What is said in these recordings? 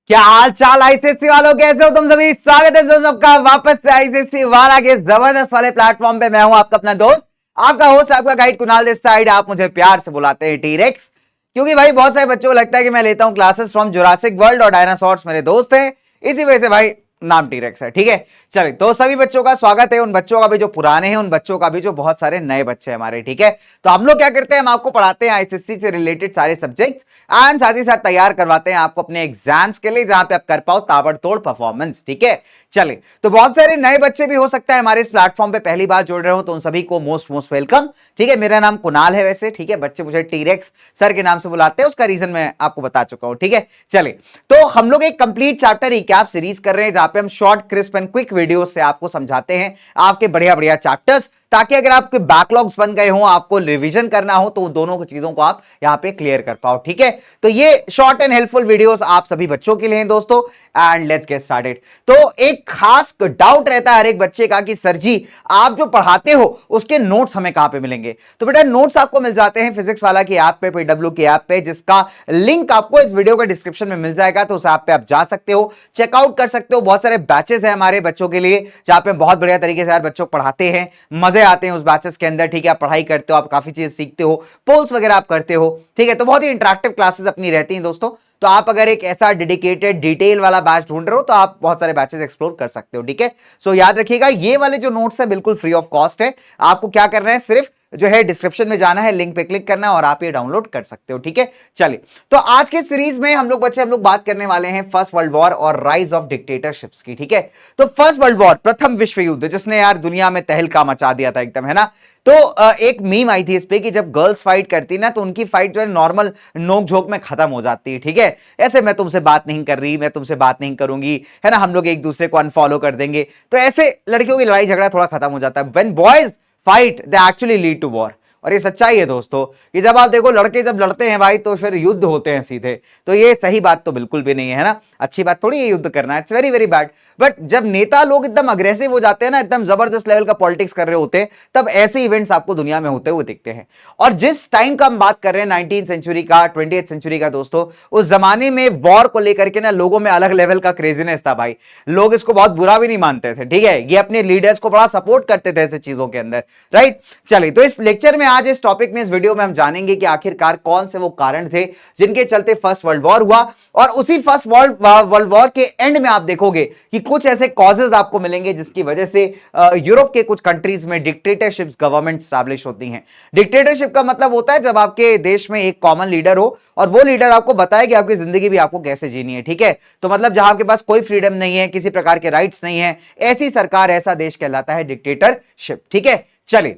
क्या हाल चाल आईसीएससी वालों, कैसे हो तुम सभी। स्वागत है तुम सबका वापस से आईसीएससी वाला के जबरदस्त वाले प्लेटफॉर्म पे। मैं हूं आपका अपना दोस्त, आपका होस्ट, आपका गाइड कुणाल दिस साइड। आप मुझे प्यार से बुलाते हैं टीरेक्स, क्योंकि भाई बहुत सारे बच्चों को लगता है कि मैं लेता हूं क्लासेस फ्रॉम जुरासिक वर्ल्ड और डायनासोर्स मेरे दोस्त हैं, इसी वजह से भाई नाम टीरेक्स है। ठीक है, चलिए तो सभी बच्चों का स्वागत है, उन बच्चों का भी जो पुराने हैं, उन बच्चों का भी जो बहुत सारे नए बच्चे हैं हमारे। ठीक है, तो हम लोग क्या करते हैं, हम आपको पढ़ाते हैं आईसीएससी से रिलेटेड सारे सब्जेक्ट्स एंड साथ ही साथ तैयार करवाते हैं आपको अपने एग्जाम्स के लिए, जहां पे आप कर पाओ ताबड़तोड़ परफॉर्मेंस। ठीक है, चलिए तो बहुत सारे नए बच्चे भी हो सकता है हमारे इस प्लेटफॉर्म पे पहली बार जुड़ रहे हो, तो उन सभी को मोस्ट मोस्ट वेलकम। ठीक है, मेरा नाम कुणाल है वैसे। ठीक है, बच्चे मुझे टीरेक्स सर के नाम से बुलाते हैं, उसका रीजन मैं आपको बता चुका हूं। ठीक है, चलिए तो हम लोग एक कंप्लीट चैप्टर रिकैप सीरीज कर रहे हैं, जहां पे हम short crisp and quick video से आपको समझाते हैं आपके बढ़िया बढ़िया चैप्टर्स, ताकि अगर आपके बैकलॉग्स बन गए हो, आपको रिवीजन करना हो, तो दोनों को चीजों को आप यहां पे क्लियर कर पाओ। ठीक है, तो ये शॉर्ट एंड हेल्पफुल वीडियोस आप सभी बच्चों के लिए हैं दोस्तों। And let's get started. तो एक खास डाउट रहता है हर एक बच्चे का कि सर जी आप जो पढ़ाते हो उसके नोट्स हमें कहां पे मिलेंगे। तो बेटा नोट्स आपको मिल जाते हैं फिजिक्स वाला की ऐप पे, पीडब्ल्यू की ऐप पे, जिसका लिंक आपको इस वीडियो के डिस्क्रिप्शन में मिल जाएगा। तो उस ऐप पे आप जा सकते हो, चेकआउट कर सकते हो। बहुत सारे बैचेस हैं हमारे बच्चों के लिए, जहां पे बहुत बढ़िया तरीके से यार बच्चों को पढ़ाते हैं, मजे आते हैं उस बैचेस के अंदर। ठीक है, आप पढ़ाई करते हो, आप काफी चीजें सीखते हो, पोल्स वगैरह आप करते हो। ठीक है, तो बहुत ही इंटरेक्टिव क्लासेस अपनी रहती हैं दोस्तों। तो आप अगर एक ऐसा डेडिकेटेड डिटेल वाला बैच ढूंढ रहे हो, तो आप बहुत सारे बैचेस एक्सप्लोर कर सकते हो। ठीक है, सो याद रखिएगा ये वाले जो नोट्स है बिल्कुल फ्री ऑफ कॉस्ट है। आपको क्या करना है, सिर्फ जो है डिस्क्रिप्शन में जाना है, लिंक पे क्लिक करना है और आप ये डाउनलोड कर सकते हो। ठीक है, चलिए तो आज के सीरीज में हम लोग बात करने वाले हैं फर्स्ट वर्ल्ड वॉर और राइज ऑफ डिक्टेटरशिप्स की। ठीक है, तो फर्स्ट वर्ल्ड वॉर, प्रथम विश्व युद्ध, जिसने यार दुनिया में तहलका मचा दिया था एकदम, है ना। तो एक मीम आई थी इस पे कि जब गर्ल्स फाइट करती ना, तो उनकी फाइट जो है नॉर्मल नोक झोंक में खत्म हो जाती है। ठीक है, ऐसे मैं तुमसे बात नहीं कर रही, मैं तुमसे बात नहीं करूंगी, है ना, हम लोग एक दूसरे को अनफॉलो कर देंगे, तो ऐसे लड़कियों की लड़ाई झगड़ा थोड़ा खत्म हो जाता है। When boys fight they actually lead to war. और ये सच्चाई है दोस्तों कि जब आप देखो लड़के जब लड़ते हैं भाई, तो फिर युद्ध होते हैं सीधे। तो ये सही बात तो बिल्कुल भी नहीं है ना, अच्छी बात थोड़ी है युद्ध करना, it's very very bad. But जब नेता लोग एकदम अग्रेसिव हो जाते हैं ना, एकदम जबरदस्त लेवल का पॉलिटिक्स कर रहे होते हैं, तब ऐसे इवेंट्स आपको दुनिया में होते हुए दिखते हैं। और जिस टाइम का हम बात कर रहे हैं 19th सेंचुरी का, 20th सेंचुरी का दोस्तों, उस जमाने में वॉर को लेकर के ना लोगों में अलग लेवल का क्रेजीनेस था भाई। लोग इसको बहुत बुरा भी नहीं मानते थे। ठीक है, ये अपने लीडर्स को बड़ा सपोर्ट करते थे ऐसे चीजों के अंदर, राइट। चलिए तो इस लेक्चर में, आज इस टॉपिक में, इस वीडियो में हम जानेंगे कि आखिरकार कौन से वो कारण थे जिनके चलते फर्स्ट वर्ल्ड वॉर हुआ। और उसी फर्स्ट वर्ल्ड वॉर के एंड में आप देखोगे कि कुछ ऐसे कॉजेज आपको मिलेंगे जिसकी वजह से यूरोप के कुछ कंट्रीज में डिक्टेटरशिप गवर्नमेंट स्टैब्लिश होती हैं। डिक्टेटरशिप का मतलब होता है जब आपके देश में एक कॉमन लीडर हो और वो लीडर आपको बताए कि आपकी जिंदगी भी आपको कैसे जीनी है। ठीक है, तो मतलब जहां आपके पास कोई फ्रीडम नहीं है, किसी प्रकार के राइट्स नहीं है, ऐसी सरकार, ऐसा देश कहलाता है डिक्टेटरशिप। ठीक है, चलिए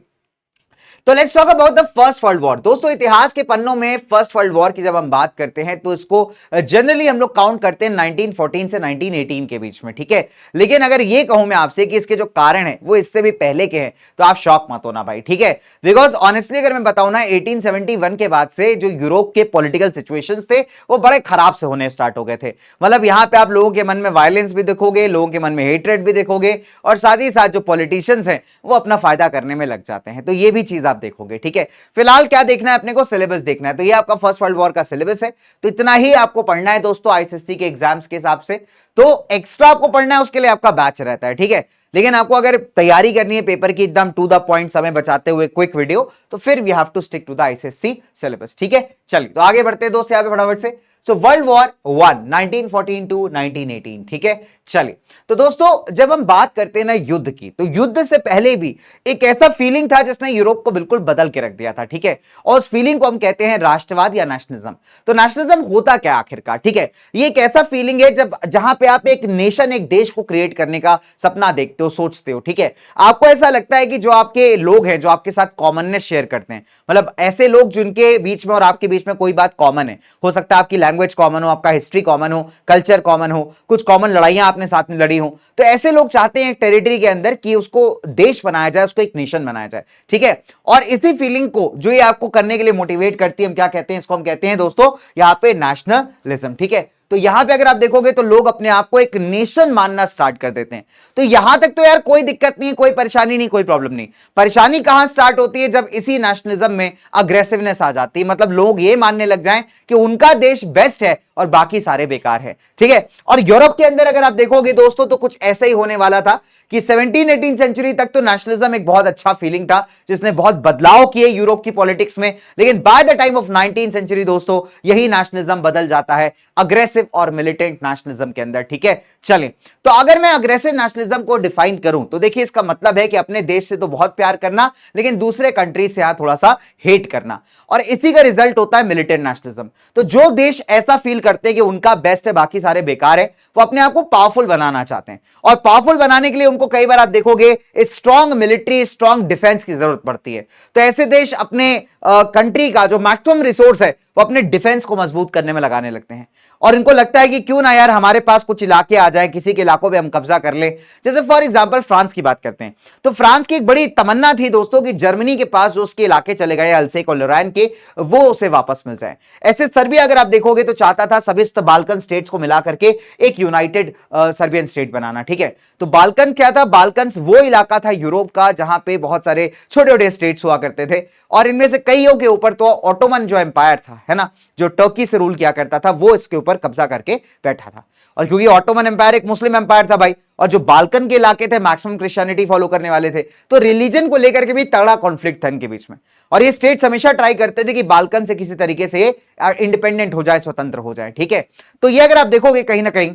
तो let's talk about the first world war. दोस्तों इतिहास के पन्नों में फर्स्ट वर्ल्ड वॉर की जब हम बात करते हैं, तो इसको जनरली हम लोग काउंट करते हैं 1914 से 1918 के बीच में। ठीक है, लेकिन अगर ये कहूं मैं आपसे कि इसके जो कारण है वो इससे भी पहले के हैं, तो आप शॉक मत होना भाई। ठीक है, बिकॉज ऑनेस्टली अगर मैं बताऊं ना, 1871 के बाद से जो यूरोप के पॉलिटिकल सिचुएशंस थे वो बड़े खराब से होने स्टार्ट हो गए थे। मतलब यहां पे आप लोगों के मन में वायलेंस भी देखोगे, लोगों के मन में हेट्रेड भी देखोगे, और साथ ही साथ जो पॉलिटिशियंस हैं वो अपना फायदा करने में लग जाते हैं। तो ये भी चीज आप देखोगे। ठीक है, फिलहाल क्या देखना है अपने को, सिलेबस देखना है। तो ये आपका फर्स्ट वर्ल्ड वॉर का सिलेबस है, तो इतना ही आपको पढ़ना है दोस्तों आईसीएससी के एग्जाम्स के हिसाब से। तो एक्स्ट्रा आपको पढ़ना है, उसके लिए आपका बैच रहता है। ठीक है, लेकिन आपको अगर तैयारी करनी है पेपर की एकदम टू द पॉइंट, समय बचाते हुए क्विक वीडियो, तो फिर we have to stick to the ICSC syllabus. ठीक है, चलिए तो आगे बढ़ते हैं दोस्त यहाँ पे फटाफट से। So world war 1 1914 to 1918। ठीक है, चलिए तो दोस्तों जब हम बात करते हैं ना युद्ध की, तो युद्ध से पहले भी एक ऐसा फीलिंग था जिसने यूरोप को बिल्कुल बदल के रख दिया था। ठीक है, और उस फीलिंग को हम कहते हैं राष्ट्रवाद या नेशनलिज्म। तो नेशनलिज्म होता क्या आखिरकार। ठीक है, ये एक ऐसा फीलिंग है जब जहां पे आप एक नेशन, एक देश को क्रिएट करने का सपना देखते हो, सोचते हो। ठीक है, आपको ऐसा लगता है कि जो आपके लोग हैं, जो आपके साथ कॉमननेस शेयर करते हैं, मतलब ऐसे लोग जिनके बीच में और आपके बीच में कोई बात कॉमन है, हो सकता है आपकी लैंग्वेज कॉमन हो, आपका हिस्ट्री कॉमन हो, कल्चर कॉमन हो, कुछ कॉमन लड़ाइयां आपने साथ में लड़ी हो, तो ऐसे लोग चाहते हैं एक टेरिटरी के अंदर कि उसको देश बनाया जाए, उसको एक नेशन बनाया जाए। ठीक है, और इसी फीलिंग को जो ये आपको करने के लिए मोटिवेट करती है, हम क्या कहते हैं इसको, हम कहते हैं दोस्तों यहां पे नेशनलिज्म। ठीक है, तो यहां पे अगर आप देखोगे तो लोग अपने आप को एक नेशन मानना स्टार्ट कर देते हैं। तो यहां तक तो यार कोई दिक्कत नहीं, कोई परेशानी नहीं, कोई प्रॉब्लम नहीं। परेशानी कहां स्टार्ट होती है, जब इसी नेशनलिज्म में अग्रेसिवनेस आ जाती है, मतलब लोग ये मानने लग जाएं कि उनका देश बेस्ट है और बाकी सारे बेकार है, ठीक है। और यूरोप के अंदर अगर आप देखोगे दोस्तों तो कुछ ऐसा ही होने वाला था कि 17-18 सेंचुरी तक तो नेशनलिज्म एक बहुत अच्छा फीलिंग था जिसने बहुत बदलाव किए यूरोप की पॉलिटिक्स में, लेकिन by the time of 19 century दोस्तों यही नेशनलिज्म बदल जाता है अग्रेसिव और मिलिटेंट नेशनलिज्म के अंदर, ठीक है। चलिए, तो अगर मैं अग्रेसिव नेशनलिज्म को डिफाइन करूं तो देखिए इसका मतलब है कि अपने देश से तो बहुत प्यार करना लेकिन दूसरे कंट्री से यहां थोड़ा सा हेट करना, और इसी का रिजल्ट होता है मिलिटेंट नेशनलिज्म। तो जो देश ऐसा फील करते हैं कि उनका बेस्ट है बाकी सारे बेकार है, वो अपने आप को पावरफुल बनाना चाहते हैं, और पावरफुल बनाने के लिए उनको कई बार आप देखोगे स्ट्रॉन्ग मिलिट्री, स्ट्रॉन्ग डिफेंस की जरूरत पड़ती है। तो ऐसे देश अपने कंट्री का जो मैक्सिमम रिसोर्स है वो अपने डिफेंस को मजबूत करने में लगाने लगते हैं, और इनको लगता है कि क्यों ना यार हमारे पास कुछ इलाके आ जाए, किसी के इलाकों पे हम कब्जा कर लें। जैसे फॉर एग्जांपल फ्रांस की बात करते हैं, तो फ्रांस की एक बड़ी तमन्ना थी दोस्तों कि जर्मनी के पास जो उसके इलाके चले गए अल्सेक और लोरेन के, वो उसे वापस मिल जाए। ऐसे सर्बिया अगर आप देखोगे तो चाहता था सभी बाल्कन स्टेट्स को मिला करके एक यूनाइटेड सर्बियन स्टेट बनाना, ठीक है। तो बाल्कन क्या था, बाल्कन वो इलाका था यूरोप का जहां पे बहुत सारे छोटे छोटे स्टेट्स हुआ करते थे, और इनमें से कईयों के ऊपर तो ऑटोमन जो एम्पायर था, है ना, जो टर्की से रूल किया करता था, वो इसके ऊपर कब्जा करके बैठा था। और क्योंकि ऑटोमन एम्पायर एक मुस्लिम एम्पायर था भाई, और जो बाल्कन के इलाके थे मैक्सिमम क्रिश्चियनिटी फॉलो करने वाले थे, तो रिलीजन को लेकर के भी तगड़ा कॉन्फ्लिक्ट था इनके बीच में। और ये स्टेट्स हमेशा ट्राई करते थे कि बाल्कन से किसी तरीके से इंडिपेंडेंट हो जाए, स्वतंत्र हो जाए, ठीक है। तो ये अगर आप देखोगे कहीं ना कहीं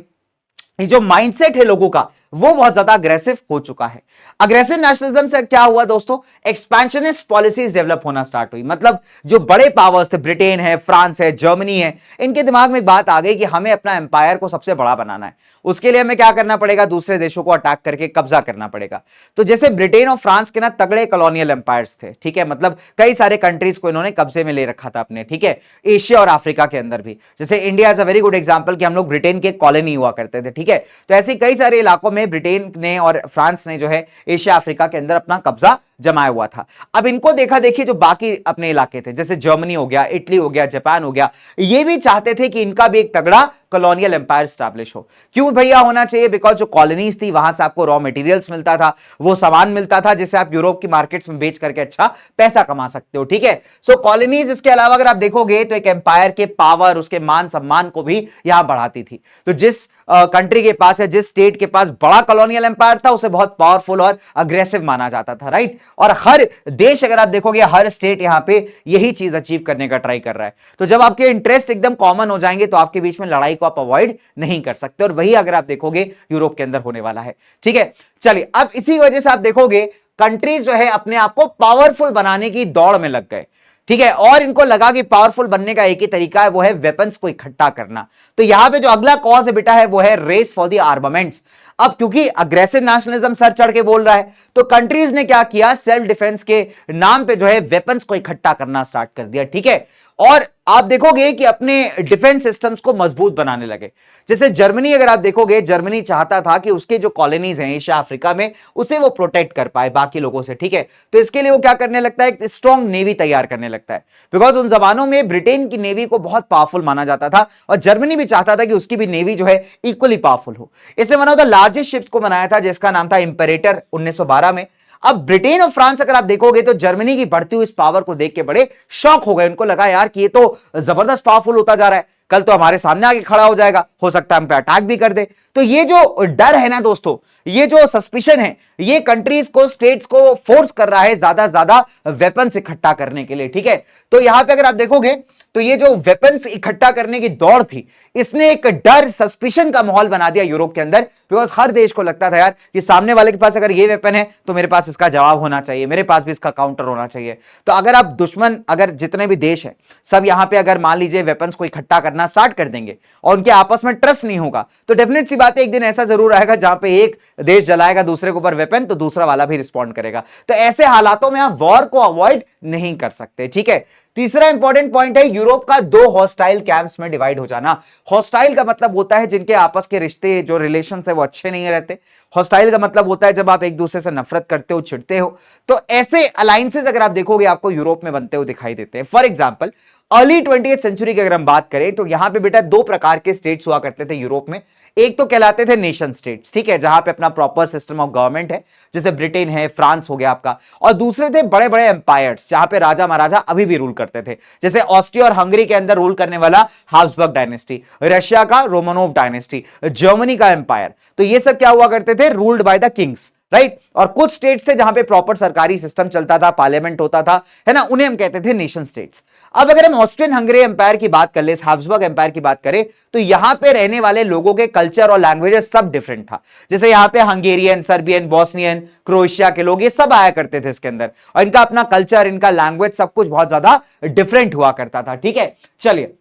ये जो माइंडसेट है लोगों का वो बहुत ज्यादा अग्रेसिव हो चुका है। अग्रेसिव नेशनलिज्म से क्या हुआ दोस्तों, एक्सपेंशनिस्ट पॉलिसीज डेवलप होना स्टार्ट हुई। मतलब जो बड़े पावर्स थे, ब्रिटेन है, फ्रांस है, जर्मनी है, इनके दिमाग में एक बात आ गई कि हमें अपना एम्पायर को सबसे बड़ा बनाना है। उसके लिए हमें क्या करना पड़ेगा, दूसरे देशों को अटैक करके कब्जा करना पड़ेगा। तो जैसे ब्रिटेन और फ्रांस के ना तगड़े कॉलोनियल एम्पायर्स थे, ठीक है, मतलब कई सारे कंट्रीज को इन्होंने कब्जे में ले रखा था अपने, ठीक है, एशिया और अफ्रीका के अंदर भी। जैसे India is a very good example कि हम लोग ब्रिटेन के कॉलोनी हुआ करते थे, ठीक है। तो ऐसे कई सारे इलाकों में ब्रिटेन ने और फ्रांस ने जो है एशिया अफ्रीका के अंदर अपना कब्जा जमाया हुआ था। अब इनको देखा देखिए जो बाकी अपने इलाके थे, जैसे जर्मनी हो गया, इटली हो गया, जापान हो गया, ये भी चाहते थे कि इनका भी एक तगड़ा कॉलोनियल एम्पायर स्टैब्लिश हो। क्यों भैया होना चाहिए, बिकॉज जो कॉलोनीज थी वहां से आपको रॉ मटेरियल्स मिलता था, वो सामान मिलता था जिससे आप यूरोप की मार्केट्स में बेच करके अच्छा पैसा कमा सकते हो, ठीक है। सो कॉलोनीज, इसके अलावा अगर आप देखोगे तो एक एम्पायर के पावर, उसके मान सम्मान को भी यहां बढ़ाती थी। तो जिस कंट्री के पास या जिस स्टेट के पास बड़ा कॉलोनियल एम्पायर था उसे बहुत पावरफुल और अग्रेसिव माना जाता था, राइट। और हर देश अगर आप देखोगे, हर स्टेट यहां पे यही चीज अचीव करने का ट्राई कर रहा है। तो जब आपके इंटरेस्ट एकदम कॉमन हो जाएंगे तो आपके बीच में लड़ाई को आप अवॉइड नहीं कर सकते, और वही अगर आप देखोगे यूरोप के अंदर होने वाला है, ठीक है। चलिए, अब इसी वजह से आप देखोगे कंट्रीज जो है अपने आप को पावरफुल बनाने की दौड़ में लग गए, ठीक है, और इनको लगा कि पावरफुल बनने का एक ही तरीका है, वो है वेपन्स को इकट्ठा करना। तो यहां पे जो अगला कॉज है बेटा है वो है रेस फॉर द आर्मामेंट्स। अब क्योंकि अग्रेसिव नेशनलिज्म सर चढ़ के बोल रहा है, तो कंट्रीज ने क्या किया, सेल्फ डिफेंस के नाम पे जो है वेपन्स को इकट्ठा करना स्टार्ट कर दिया, ठीक है। और आप देखोगे कि अपने डिफेंस सिस्टम्स को मजबूत बनाने लगे। जैसे जर्मनी अगर आप देखोगे, जर्मनी चाहता था कि उसके जो कॉलोनीज हैं एशिया अफ्रीका में, उसे वो प्रोटेक्ट कर पाए बाकी लोगों से, ठीक है। तो इसके लिए वो क्या करने लगता है, एक स्ट्रॉन्ग नेवी तैयार करने लगता है, बिकॉज उन जमानों में ब्रिटेन की नेवी को बहुत पावरफुल माना जाता था, और जर्मनी भी चाहता था कि उसकी भी नेवी जो है इक्वली पावरफुल हो। इसलिए one of the largest ships को बनाया था जिसका नाम था इंपेरेटर 1912 में। अब ब्रिटेन और फ्रांस अगर आप देखोगे तो जर्मनी की बढ़ती हुई इस पावर को देख के बड़े शॉक हो गए। उनको लगा यार कि ये तो जबरदस्त पावरफुल होता जा रहा है, कल तो हमारे सामने आके खड़ा हो जाएगा, हो सकता है हम पे अटैक भी कर दे। तो ये जो डर है ना दोस्तों, ये जो सस्पिशन है, ये कंट्रीज को, स्टेट्स को फोर्स कर रहा है ज्यादा से ज्यादा वेपन्स इकट्ठा करने के लिए, ठीक है। तो यहां पे अगर आप देखोगे तो ये जो वेपन्स इकट्ठा करने की दौड़ थी, इसने एक डर, सस्पिशन का माहौल बना दिया यूरोप के अंदर, बिकॉज हर देश को लगता था यार कि सामने वाले के पास अगर ये वेपन है तो मेरे पास इसका जवाब होना चाहिए, मेरे पास भी इसका काउंटर होना चाहिए। तो अगर आप दुश्मन, अगर जितने भी देश हैं सब यहां पे अगर मान लीजिए वेपन्स को इकट्ठा करना स्टार्ट कर देंगे और उनके आपस में ट्रस्ट नहीं होगा, तो डेफिनेट सी बात है एक दिन ऐसा जरूर आएगा जहां पे एक देश जलाएगा दूसरे के ऊपर वेपन, तो दूसरा वाला भी रिस्पॉन्ड करेगा। तो ऐसे हालातों में आप वॉर को अवॉइड नहीं कर सकते, ठीक है। तीसरा इंपॉर्टेंट पॉइंट है यूरोप का दो हॉस्टाइल कैंप्स में डिवाइड हो जाना। हॉस्टाइल का मतलब होता है जिनके आपस के रिश्ते, जो रिलेशन है वो अच्छे नहीं रहते। हॉस्टाइल का मतलब होता है जब आप एक दूसरे से नफरत करते हो, चिढ़ते हो। तो ऐसे अलायंसेस अगर आप देखोगे आपको यूरोप में बनते हुए दिखाई देते हैं। For example early 20th century की अगर हम बात करें तो यहां पे बेटा दो प्रकार के स्टेट्स हुआ करते थे यूरोप में। एक तो कहलाते थे नेशन स्टेट्स, ठीक है, जहां पे अपना प्रॉपर सिस्टम ऑफ गवर्नमेंट है, जैसे ब्रिटेन है, फ्रांस हो गया आपका। और दूसरे थे बड़े बड़े एम्पायर्स, जहां पे राजा महाराजा अभी भी रूल करते थे, जैसे ऑस्ट्रिया और हंगरी के अंदर रूल करने वाला हाब्सबर्ग डायनेस्टी, रशिया का रोमानोव डायनेस्टी, जर्मनी का एम्पायर। तो ये सब क्या हुआ करते थे, ruled by the Kings, right. और कुछ स्टेट्स थे जहां पे प्रॉपर सरकारी सिस्टम चलता था, पार्लियामेंट होता था, है ना, उन्हें हम कहते थे नेशन स्टेट्स। अब अगर हम ऑस्ट्रियन हंगरी एम्पायर की बात कर ले, हाब्सबर्ग एम्पायर की बात करें, तो यहां पे रहने वाले लोगों के कल्चर और लैंग्वेजेस सब डिफरेंट था। जैसे यहां पे हंगेरियन, सर्बियन, बॉस्नियन, क्रोएशिया के लोग, ये सब आया करते थे इसके अंदर, और इनका अपना कल्चर, इनका लैंग्वेज, सब कुछ बहुत ज्यादा डिफरेंट हुआ करता था, ठीक है। चलिए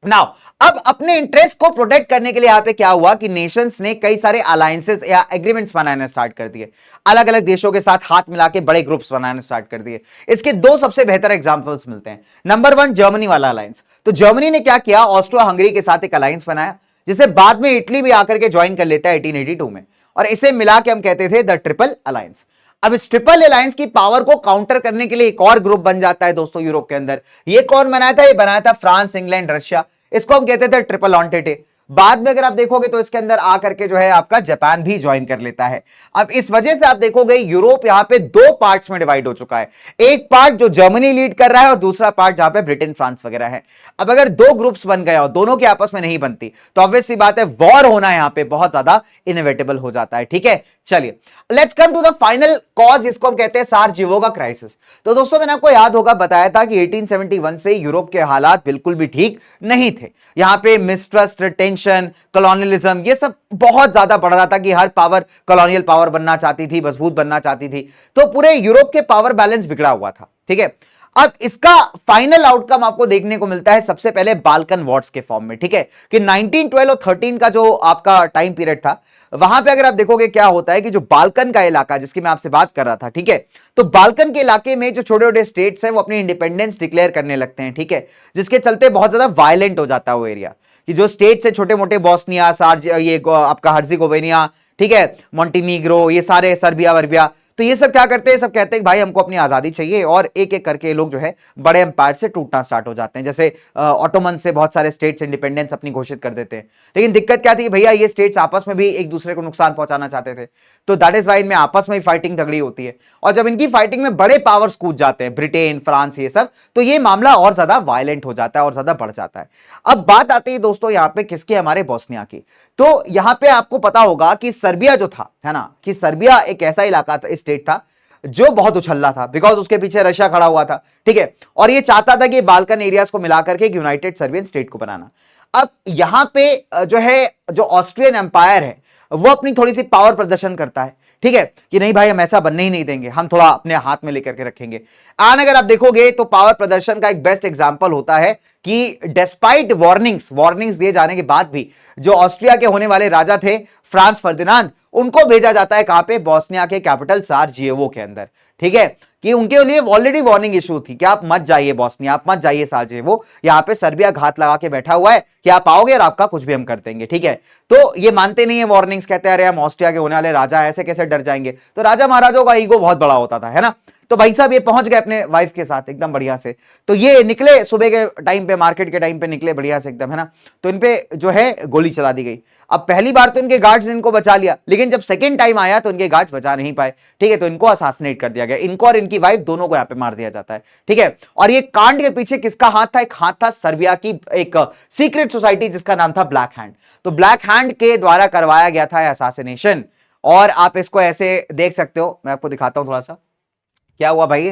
नाउ, अब अपने इंटरेस्ट को प्रोटेक्ट करने के लिए यहां पे क्या हुआ कि नेशंस ने कई सारे अलायंसेस या एग्रीमेंट्स बनाने स्टार्ट कर दिए, अलग अलग देशों के साथ हाथ मिला के बड़े ग्रुप्स बनाने स्टार्ट कर दिए। इसके दो सबसे बेहतर एग्जांपल्स मिलते हैं। नंबर वन, जर्मनी वाला अलायंस। तो जर्मनी ने क्या किया, ऑस्ट्रो हंगरी के साथ एक अलायंस बनाया, जिसे बाद में इटली भी आकर के ज्वाइन कर लेता है 1882 में, और इसे मिला के हम कहते थे द ट्रिपल अलायंस। अब इस ट्रिपल अलायंस की पावर को काउंटर करने के लिए एक और ग्रुप बन जाता है दोस्तों यूरोप के अंदर। ये कौन बनाया था, ये बनाया था फ्रांस, इंग्लैंड, रशिया। इसको हम कहते थे ट्रिपल ऑन्टेटे। बाद में अगर आप देखोगे तो इसके अंदर आकर के जो है आपका जापान भी ज्वाइन कर लेता है। अब इस वजह से आप देखोगे यूरोप यहां पे दो पार्ट्स में डिवाइड हो चुका है, एक पार्ट जो जर्मनी लीड कर रहा है और दूसरा पार्ट जहां पे ब्रिटेन, फ्रांस वगैरह है। अब अगर दो ग्रुप्स बन गए और दोनों की आपस में नहीं बनती तो ऑब्वियस सी बात है वॉर होना यहां पे बहुत ज्यादा इनएविटेबल हो जाता है, ठीक है। चलिए let's come to the final cause, इसको हम कहते हैं साराजेवो का क्राइसिस। तो दोस्तों मैंने आपको याद होगा बताया था कि 1871 से यूरोप के हालात बिल्कुल भी ठीक नहीं थे। यहां पे मिसट्रस्ट, टेंशन, कॉलोनियलिज्म, ये सब बहुत ज्यादा बढ़ रहा था कि हर पावर कॉलोनियल पावर बनना चाहती थी, मजबूत बनना चाहती थी। तो पूरे यूरोप के पावर बैलेंस बिगड़ा हुआ था, ठीक है। अब इसका फाइनल आउटकम आपको देखने को मिलता है सबसे पहले बाल्कन वॉर्स के फॉर्म में, ठीक है, कि 1912 और 13 का जो आपका टाइम पीरियड था, वहां पे अगर आप देखोगे क्या होता है कि जो बाल्कन का इलाका जिसकी मैं आपसे बात कर रहा था, ठीक है, तो बाल्कन के इलाके में जो छोटे छोटे स्टेट्स हैं वो अपनी इंडिपेंडेंस डिक्लेयर करने लगते हैं, ठीक है, जिसके चलते बहुत ज्यादा वायलेंट हो जाता है वो एरिया, कि जो स्टेट्स है छोटे मोटे, बॉस्निया, ये आपका हर्जिगोविना, ठीक है, मॉन्टीनीग्रो, ये सारे सर्बिया वर्बिया, तो ये सब क्या करते हैं, सब कहते हैं भाई हमको अपनी आजादी चाहिए, और एक एक करके लोग जो है बड़े एम्पायर से टूटना स्टार्ट हो जाते हैं। जैसे ऑटोमन से बहुत सारे स्टेट्स इंडिपेंडेंस अपनी घोषित कर देते हैं, लेकिन दिक्कत क्या थी भैया, ये स्टेट्स आपस में भी एक दूसरे को नुकसान पहुंचाना चाहते थे, तो दैट इज वाई इनमें आपस में ही फाइटिंग तगड़ी होती है, और जब इनकी फाइटिंग में बड़े पावर्स कूद जाते हैं, ब्रिटेन, फ्रांस, ये सब, तो ये मामला और ज्यादा वायलेंट हो जाता है और ज्यादा बढ़ जाता है। अब बात आती है दोस्तों यहाँ पे किसके, हमारे बोस्निया की। तो यहां पे आपको पता होगा कि सर्बिया जो था, है ना, कि सर्बिया एक ऐसा इलाका था, स्टेट था जो बहुत उछल्ला था, बिकॉज उसके पीछे रशिया खड़ा हुआ था, ठीक है, और ये चाहता था कि बाल्कन एरियाज को मिलाकर के एक यूनाइटेड सर्बियन स्टेट को बनाना। अब यहां पे जो है, जो ऑस्ट्रियन एम्पायर है वो अपनी थोड़ी सी पावर प्रदर्शन करता है, ठीक है, कि नहीं भाई हम ऐसा बनने ही नहीं देंगे, हम थोड़ा अपने हाथ में लेकर के रखेंगे। एंड अगर आप देखोगे तो पावर प्रदर्शन का एक बेस्ट एग्जांपल होता है कि डिस्पाइट वार्निंग्स दिए जाने के बाद भी जो ऑस्ट्रिया के होने वाले राजा थे फ्रांस फर्दिनांद, उनको भेजा जाता है कहां पे, बोस्निया के कैपिटल साराजेवो के अंदर, ठीक है, कि उनके लिए ऑलरेडी वार्निंग इशू थी कि आप मत जाइए बोस्निया, आप मत जाइए साराजेवो, यहां पे सर्बिया घात लगा के बैठा हुआ है कि आप आओगे और आपका कुछ भी हम कर देंगे, ठीक है। तो ये मानते नहीं है वार्निंग्स, कहते हैं अरे हम ऑस्ट्रिया के होने वाले राजा ऐसे कैसे डर जाएंगे। तो राजा महाराजों का ईगो बहुत बड़ा होता था, है ना। तो भाई साहब ये पहुंच गए अपने वाइफ के साथ एकदम बढ़िया से, तो ये निकले सुबह के टाइम पे, मार्केट के टाइम पे निकले बढ़िया से एकदम, है ना, तो इनपे जो है गोली चला दी गई। अब पहली बार तो इनके गार्ड्स ने इनको बचा लिया, लेकिन जब सेकंड टाइम आया तो इनके गार्ड्स बचा नहीं पाए, ठीक है, तो इनको असासिनेट कर दिया गया, इनको और इनकी वाइफ दोनों को यहां पे मार दिया जाता है, ठीक है। और ये कांड के पीछे किसका हाथ था, एक हाथ था सर्बिया की एक सीक्रेट सोसाइटी जिसका नाम था ब्लैक हैंड। तो ब्लैक हैंड के द्वारा करवाया गया था असासिनेशन, और आप इसको ऐसे देख सकते हो, मैं आपको दिखाता हूं थोड़ा सा। क्या हुआ भाई,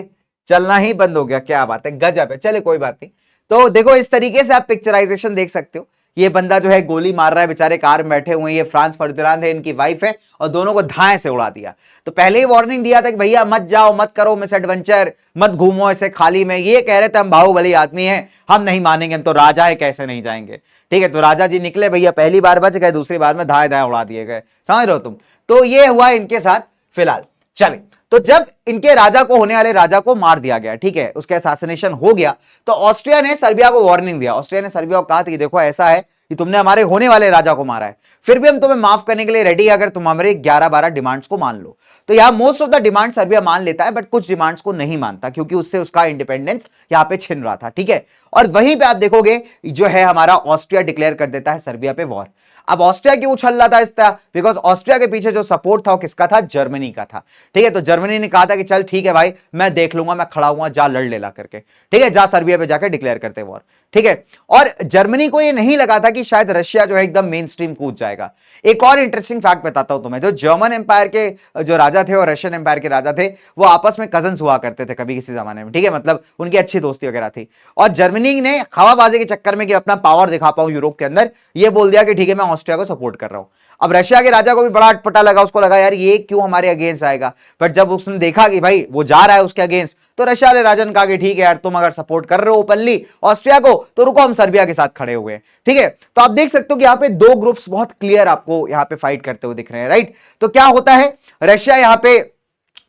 चलना ही बंद हो गया, क्या बात है, गजब है, चले कोई बात नहीं। तो देखो इस तरीके से आप पिक्चराइजेशन देख सकते हो, ये बंदा जो है गोली मार रहा है, बेचारे कार में बैठे हुए हैं, ये फ्रांस फर्दिनांद है, इनकी वाइफ है, और दोनों को धाए से उड़ा दिया। तो पहले ही वार्निंग दिया था कि भैया मत जाओ, मत करो मिस एडवेंचर, मत घूमो ऐसे खाली में। ये कह रहे थे हम बाहुबली आदमी हैं, हम नहीं मानेंगे, हम तो राजा है, कैसे नहीं जाएंगे, ठीक है। तो राजा जी निकले भैया, पहली बार बच गए, दूसरी बार में धाए धाए उड़ा दिए गए, समझ रहे हो तुम। तो ये हुआ इनके साथ फिलहाल। चले, तो जब इनके राजा को, होने वाले राजा को मार दिया गया, ठीक है, उसका असैसिनेशन हो गया, तो ऑस्ट्रिया ने सर्बिया को वार्निंग दिया। ऑस्ट्रिया ने सर्बिया को कहा था कि देखो ऐसा है कि तुमने हमारे होने वाले राजा को मारा है, फिर भी हम तुम्हें माफ करने के लिए रेडी है अगर तुम हमारे 11-12 डिमांड्स को मान लो। तो यहां most of the demand Serbia मान लेता है, बट कुछ डिमांड्स को नहीं मानता क्योंकि उससे उसका इंडिपेंडेंस यहां पे छिन रहा था, ठीक है। और वहीं पे आप देखोगे जो है हमारा ऑस्ट्रिया डिक्लेयर कर देता है सर्बिया पे वॉर। अब ऑस्ट्रिया क्यों उछल रहा था इस तरह, बिकॉज ऑस्ट्रिया के पीछे जो सपोर्ट था वो किसका था, जर्मनी का था, ठीक है। तो जर्मनी ने कहा था कि चल ठीक है भाई, मैं देख लूंगा, मैं खड़ा हुआ, जा लड़ लेला करके, ठीक है, जा सर्बिया पे जाकर डिक्लेयर करते वॉर, ठीक है। और जर्मनी को ये नहीं लगा था कि शायद रशिया जो है एकदम मेन स्ट्रीम कूद जाएगा। एक और इंटरेस्टिंग फैक्ट बताता हूं तुम्हें, जो जर्मन एम्पायर के जो राजा थे और रशियन एम्पायर के राजा थे, वो आपस में कजन्स हुआ करते थे कभी किसी जमाने में, ठीक है, मतलब उनकी अच्छी दोस्ती वगैरह थी। और जर्मनी ने हवाबाजी के चक्कर में कि अपना पावर दिखा पाऊं यूरोप के अंदर, ये बोल दिया कि ठीक है मैं ऑस्ट्रिया को सपोर्ट कर रहा हूं। अब रशिया के राजा को भी बड़ा अटपटा लगा, उसको लगा यार ये क्यों हमारे अगेंस्ट आएगा, बट जब उसने देखा कि भाई वो जा रहा है उसके अगेंस्ट, तो रशिया वाले राजा ने कहा कि ठीक है यार, तुम अगर सपोर्ट कर रहे हो ओपनली ऑस्ट्रिया को, तो रुको हम सर्बिया के साथ खड़े हुए हैं, ठीक है। तो आप देख सकते हो कि यहाँ पे दो ग्रुप्स बहुत क्लियर आपको यहाँ पे फाइट करते हुए दिख रहे हैं, राइट। तो क्या होता है, रशिया यहाँ पे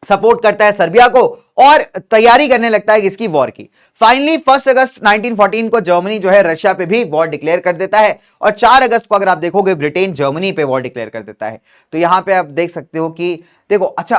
सपोर्ट करता है सर्बिया को और तैयारी करने लगता है इसकी वॉर की। फाइनली 1 अगस्त 1914 को जर्मनी जो है रशिया पे भी वॉर डिक्लेयर कर देता है, और 4 अगस्त को अगर आप देखोगे ब्रिटेन जर्मनी पे वॉर डिक्लेयर कर देता है। तो यहां पे आप देख सकते हो कि देखो, अच्छा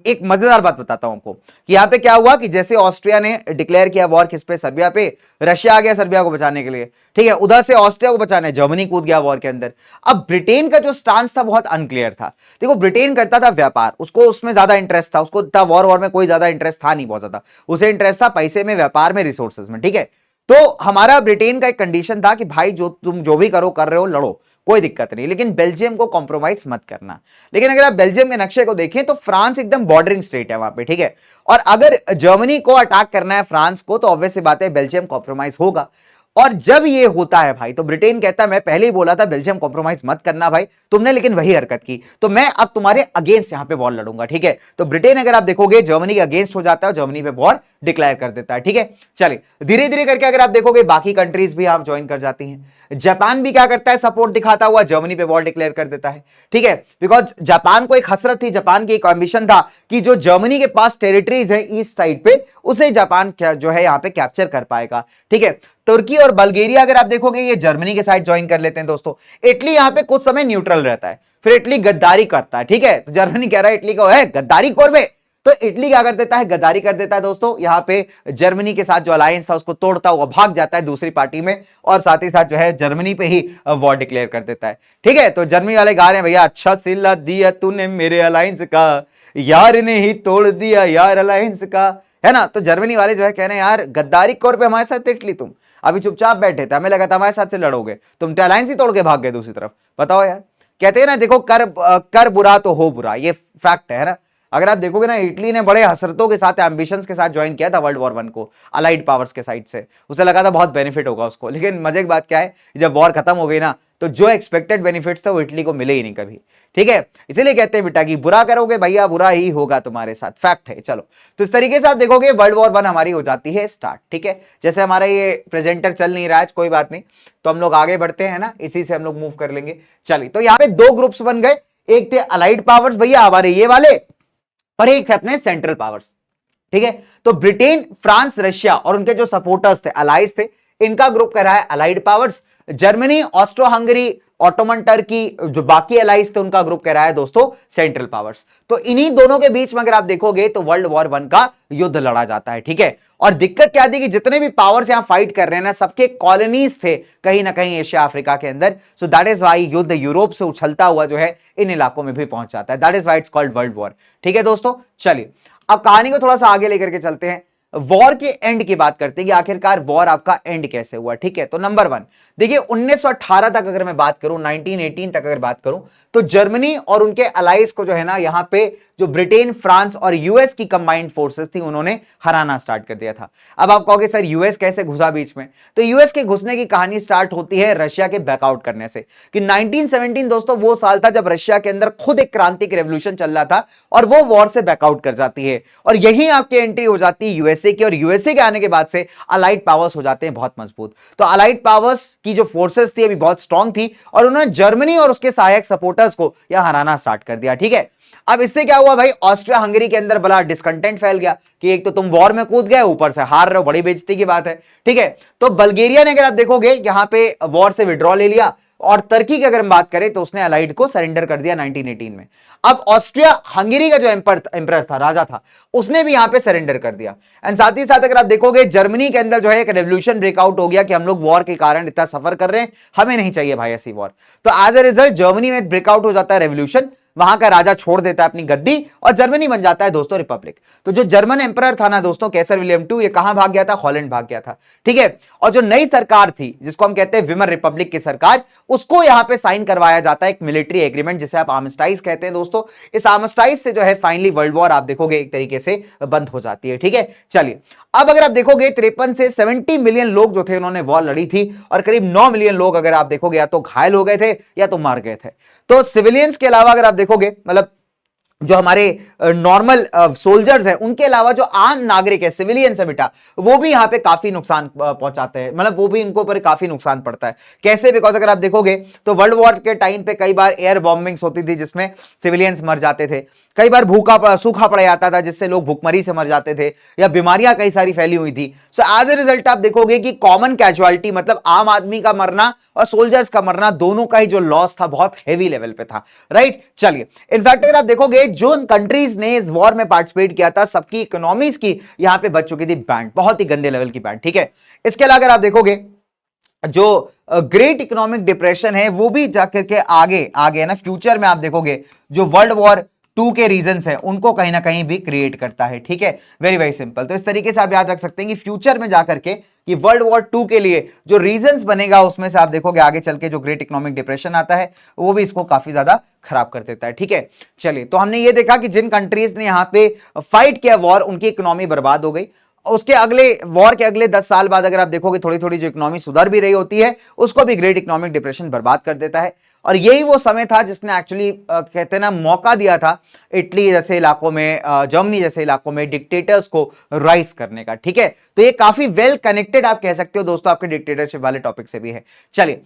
एक मजेदार बात बताता हूं आपको कि यहां पे क्या हुआ कि जैसे ऑस्ट्रिया ने डिक्लेयर किया वॉर किस पे, सर्बिया पे, रशिया आ गया सर्बिया को बचाने के लिए, ठीक है, उधर से ऑस्ट्रिया को बचाने जर्मनी कूद गया वॉर के अंदर। अब ब्रिटेन का जो स्टांस था बहुत अनक्लियर था। देखो ब्रिटेन करता था व्यापार, उसको उसमें ज्यादा इंटरेस्ट था, उसको वॉर में कोई ज्यादा इंटरेस्ट था नहीं बहुत ज्यादा, उसे इंटरेस्ट था पैसे में, व्यापार में, रिसोर्सेज में, ठीक है। तो हमारा ब्रिटेन का एक कंडीशन था कि भाई जो तुम जो भी करो कर रहे हो लड़ो, कोई दिक्कत नहीं, लेकिन बेल्जियम को कॉम्प्रोमाइज मत करना। लेकिन अगर आप बेल्जियम के नक्शे को देखें तो फ्रांस एकदम बॉर्डरिंग स्टेट है वहां पे, ठीक है। और अगर जर्मनी को अटैक करना है फ्रांस को, तो ऑब्वियस सी बात है बेल्जियम कॉम्प्रोमाइज होगा। और जब ये होता है भाई, तो ब्रिटेन कहता है मैं पहले ही बोला था बेल्जियम कॉम्प्रोमाइज मत करना भाई, तुमने लेकिन वही हरकत की, तो मैं अब तुम्हारे अगेंस्ट यहां पे वॉर लड़ूंगा, ठीक है। तो ब्रिटेन अगर आप देखोगे जर्मनी के अगेंस्ट हो जाता है, जर्मनी पे वॉर डिक्लेयर कर देता है, ठीक है। चलिए धीरे धीरे करके अगर आप देखोगे बाकी कंट्रीज भी आप ज्वाइन कर जाती हैं। जापान भी क्या करता है, सपोर्ट दिखाता हुआ जर्मनी पे वॉर डिक्लेयर कर देता है, ठीक है। बिकॉज जापान को एक हसरत थी, जापान की एक एम्बिशन था कि जो जर्मनी के पास टेरिटरीज है ईस्ट साइड पे, उसे जापान जो है यहां पे कैप्चर कर पाएगा, ठीक है। तुर्की और बल्गेरिया अगर आप देखोगे ये जर्मनी के साइड ज्वाइन कर लेते हैं दोस्तों। इटली यहां पे कुछ समय न्यूट्रल रहता है, फिर इटली गद्दारी करता है, ठीक है। तो जर्मनी कह रहा है इटली को है गद्दारी कोरबे, तो इटली क्या कर देता है, गद्दारी कर देता है दोस्तों। यहां पे जर्मनी के साथ जो अलायंस था उसको तोड़ता हुआ भाग जाता है दूसरी पार्टी में, और साथ ही साथ जो है जर्मनी पे ही वॉर डिक्लेयर कर देता है, ठीक है। तो जर्मनी वाले गा रहे हैं भैया अच्छा सिला दिया तूने मेरे अलायंस का, यार ने ही तोड़ दिया यार अलायंस का, है ना। तो जर्मनी वाले जो है कह रहे हैं यार गद्दारी कोर पे हमारे साथ इटली, तुम अभी चुपचाप बैठे थे, हमें लगा था हमारे साथ से लड़ोगे, तुम अलायंस ही तोड़ के भाग गए दूसरी तरफ, बताओ यार। कहते हैं ना देखो कर बुरा तो हो बुरा, ये फैक्ट है ना। अगर आप देखोगे ना इटली ने बड़े हसरतों के साथ एम्बिशंस के साथ ज्वाइन किया था वर्ल्ड वॉर 1 को अलाइड पावर्स के साइड से, उसे लगा था बहुत बेनिफिट होगा उसको, लेकिन मजे की बात क्या है, जब वॉर खत्म हो गई ना, तो जो एक्सपेक्टेड बेनिफिट्स थे वो इटली को मिले ही नहीं कभी, ठीक है। इसीलिए कहते हैं बेटा कि बुरा करोगे भैया बुरा ही होगा तुम्हारे साथ, फैक्ट है। चलो तो इस तरीके से आप देखोगे वर्ल्ड वॉर 1 हमारी हो जाती है स्टार्ट, ठीक है। जैसे हमारा ये प्रेजेंटर चल नहीं रहा है, कोई बात नहीं, तो हम लोग आगे बढ़ते हैं ना, इसी से हम लोग मूव कर लेंगे। चलिए तो यहाँ पे दो ग्रुप्स बन गए, एक थे अलाइड पावर्स भैया हमारे ये वाले, और एक थे अपने सेंट्रल पावर्स, ठीक है। तो ब्रिटेन, फ्रांस, रशिया और उनके जो सपोर्टर्स थे, अलाइज थे, इनका ग्रुप कह रहा है allied powers. Germany, Austro Hungary, Ottoman Turkey, जो बाकी अलाइज थे उनका ग्रुप कह रहा है दोस्तों सेंट्रल पावर्स। तो इन्हीं दोनों के बीच में अगर आप देखोगे तो वर्ल्ड वॉर 1 का युद्ध लड़ा जाता है, ठीक है। और दिक्कत क्या थी कि जितने भी पावर्स यहां फाइट कर रहे हैं ना, सबके कॉलोनीज थे कहीं ना कहीं एशिया अफ्रीका के अंदर। सो दैट इज वाई युद्ध यूरोप से उछलता हुआ जो है इन इलाकों में भी पहुंच जाता है, that is why it's called world war, ठीक है दोस्तों। चलिए अब कहानी को थोड़ा सा आगे लेकर के चलते हैं, वॉर के एंड की बात करते हैं कि आखिरकार वॉर आपका एंड कैसे हुआ, ठीक है। तो नंबर 1 देखिए 1918 तक अगर मैं बात करूं, 1918 तक अगर बात करूं, तो जर्मनी और उनके अलाइज को जो है ना, यहां पे जो ब्रिटेन, फ्रांस और यूएस की कंबाइंड फोर्सेस थी उन्होंने हराना स्टार्ट कर दिया था। अब आप कहोगे सर यूएस कैसे घुसा बीच में, तो यूएस के घुसने की कहानी स्टार्ट होती है रशिया के बैकआउट करने से, कि 1917 दोस्तों वो साल था जब रशिया के अंदर खुद एक क्रांतिक रेवोल्यूशन चल रहा था और वो वॉर से बैकआउट कर जाती है, और यही आपकी एंट्री हो जाती है यूएसए की, और यूएसए के आने के बाद से अलाइड पावर्स हो जाते हैं बहुत मजबूत। तो अलाइड पावर्स की जो फोर्सेस थी अभी बहुत स्ट्रांग थी, और उन्होंने जर्मनी और उसके सहायक सपोर्टर्स को यहां हराना स्टार्ट कर दिया, ठीक है। अब इससे क्या हुआ भाई, ऑस्ट्रिया हंगरी के अंदर बड़ा डिसकंटेंट फैल गया कि एक तो तुम वॉर में कूद गए, ऊपर से हार रहे हो, बड़ी बेइज्जती की बात है, ठीक है। तो बल्गेरिया ने अगर आप देखोगे यहां पे वॉर से विड्रॉ ले लिया, और तुर्की की अगर हम बात करें तो उसने अलाइड को सरेंडर कर दिया 1918 में। अब ऑस्ट्रिया हंगेरी का जो एम्पर था, राजा था, उसने भी यहां पे सरेंडर कर दिया। एंड साथ ही साथ अगर आप देखोगे जर्मनी के अंदर जो है एक रेवोल्यूशन ब्रेकआउट हो गया कि हम लोग वॉर के कारण इतना सफर कर रहे हैं, हमें नहीं चाहिए भाई ऐसी वॉर। तो एज ए रिजल्ट जर्मनी में ब्रेकआउट हो जाता है रेवोल्यूशन, वहां का राजा छोड़ देता है अपनी गद्दी और जर्मनी बन जाता है दोस्तों रिपब्लिक। तो जो जर्मन एम्परर था ना दोस्तों, कैसर विलियम टू, ये कहां भाग गया था? हॉलैंड भाग गया था, ठीक है। और जो नई सरकार थी जिसको हम कहते हैं विमर रिपब्लिक की सरकार, उसको यहां पे साइन करवाया जाता है एक मिलिट्री एग्रीमेंट जिसे आप आर्मिस्टाइज कहते हैं दोस्तों। इस आर्मिस्टाइज से जो है फाइनली वर्ल्ड वॉर आप देखोगे एक तरीके से बंद हो जाती है, ठीक है। चलिए अब अगर आप देखोगे 53 से 70 मिलियन लोग जो थे उन्होंने वॉर लड़ी थी और करीब 9 मिलियन लोग अगर आप देखोगे या तो घायल हो गए थे या तो मार गए थे। तो सिविलियंस के अलावा अगर आप देखोगे, मतलब जो हमारे नॉर्मल सोल्जर्स हैं उनके अलावा जो आम नागरिक है, सिविलियंस है बेटा, वो भी यहां पे काफी नुकसान पहुंचाते हैं, मतलब वो भी इनको ऊपर काफी नुकसान पड़ता है। कैसे? बिकॉज अगर आप देखोगे तो वर्ल्ड वॉर के टाइम पे कई बार एयर बॉम्बिंग्स होती थी जिसमें सिविलियंस मर जाते थे, कई बार सूखा पड़ जाता था जिससे लोग भूखमरी से मर जाते थे, या बीमारियां कई सारी फैली हुई थी। सो एज ए रिजल्ट आप देखोगे कि कॉमन कैजुअलिटी, मतलब आम आदमी का मरना और सोल्जर्स का मरना, दोनों का ही जो लॉस था बहुत हेवी लेवल पे था, राइट। चलिए इनफैक्ट अगर आप देखोगे जो कंट्रीज ने इस वॉर में पार्टिसिपेट किया था सबकी इकोनॉमीज की यहां पे बच चुकी थी बैंड, बहुत ही गंदे लेवल की बैंड, ठीक है। इसके अलावा अगर आप देखोगे जो ग्रेट इकोनॉमिक डिप्रेशन है वो भी जाकर के आगे आगे ना फ्यूचर में आप देखोगे जो वर्ल्ड वॉर 2 के रीजंस हैं उनको कहीं ना कहीं भी क्रिएट करता है, ठीक है। Very very simple. तो इस तरीके से आप याद रख सकते हैं कि फ्यूचर में जाकर के कि वर्ल्ड वॉर 2 के लिए जो रीजंस बनेगा उसमें से आप देखोगे आगे चल के जो ग्रेट इकोनॉमिक डिप्रेशन आता है वो भी इसको काफी ज्यादा खराब कर देता है, ठीक है। चलिए तो हमने ये देखा कि जिन कंट्रीज ने यहां पे फाइट किया वॉर, उनकी इकोनॉमी बर्बाद हो गई। उसके अगले वॉर के अगले 10 साल बाद अगर आप देखोगे थोड़ी थोड़ी जो इकोनॉमी सुधर भी रही होती है उसको भी ग्रेट इकोनॉमिक डिप्रेशन बर्बाद कर देता है। और यही वो समय था जिसने एक्चुअली कहते हैं ना मौका दिया था इटली जैसे इलाकों में, जर्मनी जैसे इलाकों में डिक्टेटर्स को राइज करने का, ठीक है। तो ये काफी वेल कनेक्टेड आप कह सकते हो दोस्तों आपके डिक्टेटरशिप वाले टॉपिक से भी है। चलिए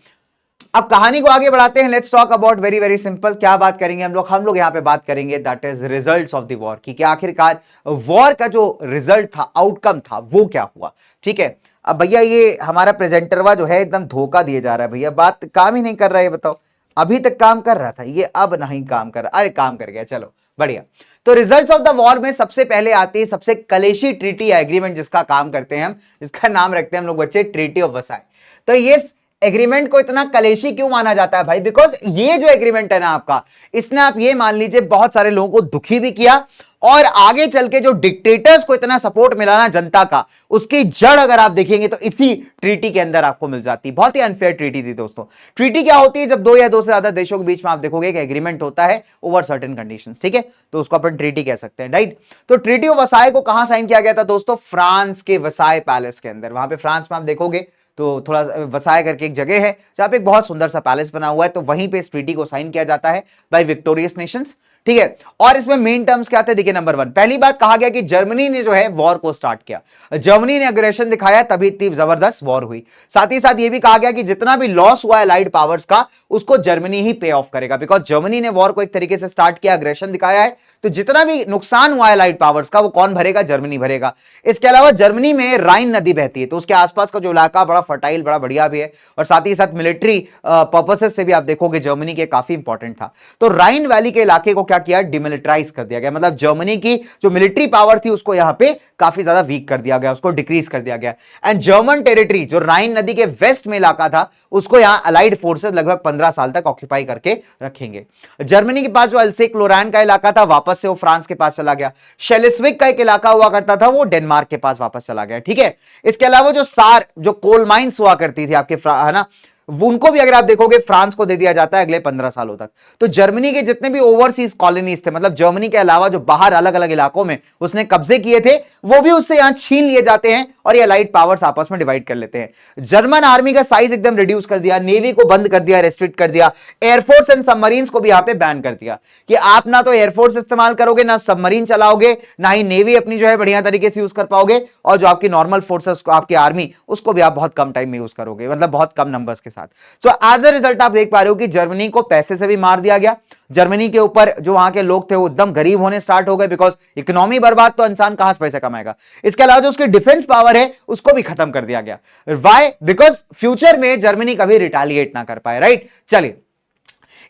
अब कहानी को आगे बढ़ाते हैं। Let's talk about very very simple, क्या बात करेंगे हम लोग यहां पे बात करेंगे that is results of the war, कि आखिरकार वॉर का जो रिजल्ट था, आउटकम था, वो क्या हुआ, ठीक है। अब भैया ये हमारा प्रेजेंटरवा जो है एकदम धोखा दिए जा रहा है भैया, बात काम ही नहीं कर रहा है, बताओ। अभी तक काम कर रहा था ये, अब नहीं काम कर रहा, अरे काम कर गया, चलो बढ़िया। तो रिजल्ट्स ऑफ द वॉर में सबसे पहले आती है सबसे कलेशी ट्रीटी एग्रीमेंट जिसका काम करते हैं हम, जिसका नाम रखते हैं हम लोग बच्चे ट्रीटी ऑफ वर्साई। तो ये एग्रीमेंट को इतना कलेशी क्यों माना जाता है भाई? बिकॉज ये जो एग्रीमेंट है ना आपका, इसने आप ये मान लीजिए बहुत सारे लोगों को दुखी भी किया और आगे चल के जो डिक्टेटर्स को इतना सपोर्ट मिला ना जनता का, उसकी जड़ अगर आप देखेंगे तो इसी ट्रीटी के अंदर आपको मिल जाती है। बहुत ही अनफेयर ट्रीटी थी दोस्तों। ट्रीटी क्या होती है? जब दो या दो से ज्यादा देशों के बीच में आप देखोगे कि एग्रीमेंट होता है ओवर सर्टेन कंडीशंस, ठीक है, तो उसको अपन ट्रीटी कह सकते हैं, राइट। तो ट्रीटी ऑफ वर्साई को कहां साइन किया गया था दोस्तों? फ्रांस के वर्साई पैलेस के अंदर। वहां पे फ्रांस में आप देखोगे तो थोड़ा वर्साई करके एक जगह है जहां पे एक बहुत सुंदर सा पैलेस बना हुआ है, तो वहीं पे इस ट्रीटी को साइन किया जाता है बाय विक्टोरियस नेशंस, ठीक है। और इसमें मेन टर्म्स क्या थे? देखिए नंबर 1, पहली बात कहा गया कि जर्मनी ने जो है वॉर को स्टार्ट किया, जर्मनी ने अग्रेशन दिखाया तभी इतनी जबरदस्त वॉर हुई। साथ ही साथ यह भी कहा गया कि जितना भी लॉस हुआ है अलाइड पावर्स का उसको जर्मनी ही पे ऑफ करेगा, बिकॉज जर्मनी ने वॉर को एक तरीके से स्टार्ट किया, अग्रेशन दिखाया है, तो जितना भी नुकसान हुआ है अलाइड पावर्स का वो कौन भरेगा? जर्मनी भरेगा। इसके अलावा जर्मनी में राइन नदी बहती है तो उसके आसपास का जो इलाका बड़ा फर्टाइल, बड़ा बढ़िया भी है, और साथ ही साथ मिलिट्री पर्पसेस से भी आप देखोगे जर्मनी के काफी इंपॉर्टेंट था। तो राइन वैली के इलाके को क्या किया? डिमिलिटराइज कर दिया गया, मतलब जर्मनी की जो मिलिट्री पावर थी उसको यहां पे काफी ज्यादा वीक कर दिया गया, उसको डिक्रीज कर दिया गया। एंड जर्मन टेरिटरी जो राइन नदी के वेस्ट में इलाका था उसको यहां अलाइड फोर्सेस लगभग 15 साल तक ऑक्यूपाई करके रखेंगे। जर्मनी के पास जो अल्सेक लोरान का इलाका था वापस से वो फ्रांस के पास चला गया। शेलेस्विक का एक इलाका हुआ करता था वो डेनमार्क के पास वापस चला गया, ठीक है। इसके अलावा जो सार जो कोल माइंस हुआ करती थी आपके, है ना, उनको भी अगर आप देखोगे फ्रांस को दे दिया जाता है अगले 15 सालों तक। तो जर्मनी के जितने भी ओवरसीज कॉलोनीज थे, मतलब जर्मनी के अलावा जो बाहर अलग अलग इलाकों में उसने कब्जे किए थे, वो भी उससे यहां छीन लिए जाते हैं और ये अलाइड पावर्स आपस में डिवाइड कर लेते हैं। जर्मन आर्मी का साइज एकदम रिड्यूस कर दिया, नेवी को बंद कर दिया, रेस्ट्रिक्ट कर दिया, एयरफोर्स एंड सबमरीन्स को भी यहां पे बैन कर दिया कि आप ना तो एयरफोर्स इस्तेमाल करोगे, ना सबमरीन चलाओगे, ना ही नेवी अपनी जो है बढ़िया तरीके से यूज कर पाओगे, और जो आपकी नॉर्मल फोर्सेस आपकी आर्मी उसको भी आप बहुत कम टाइम में यूज करोगे, मतलब बहुत कम नंबर्स के साथ। सो एज अ रिजल्ट आप देख पा रहे हो कि जर्मनी को पैसे से भी मार दिया गया, जर्मनी के ऊपर जो वहां के लोग थे वो एकदम गरीब होने स्टार्ट हो गए, बिकॉज इकोनॉमी बर्बाद तो इंसान कहां से पैसे कमाएगा। इसके अलावा जो उसकी डिफेंस पावर है उसको भी खत्म कर दिया गया। वाई? बिकॉज फ्यूचर में जर्मनी कभी रिटालिएट ना कर पाए, राइट। चलिए,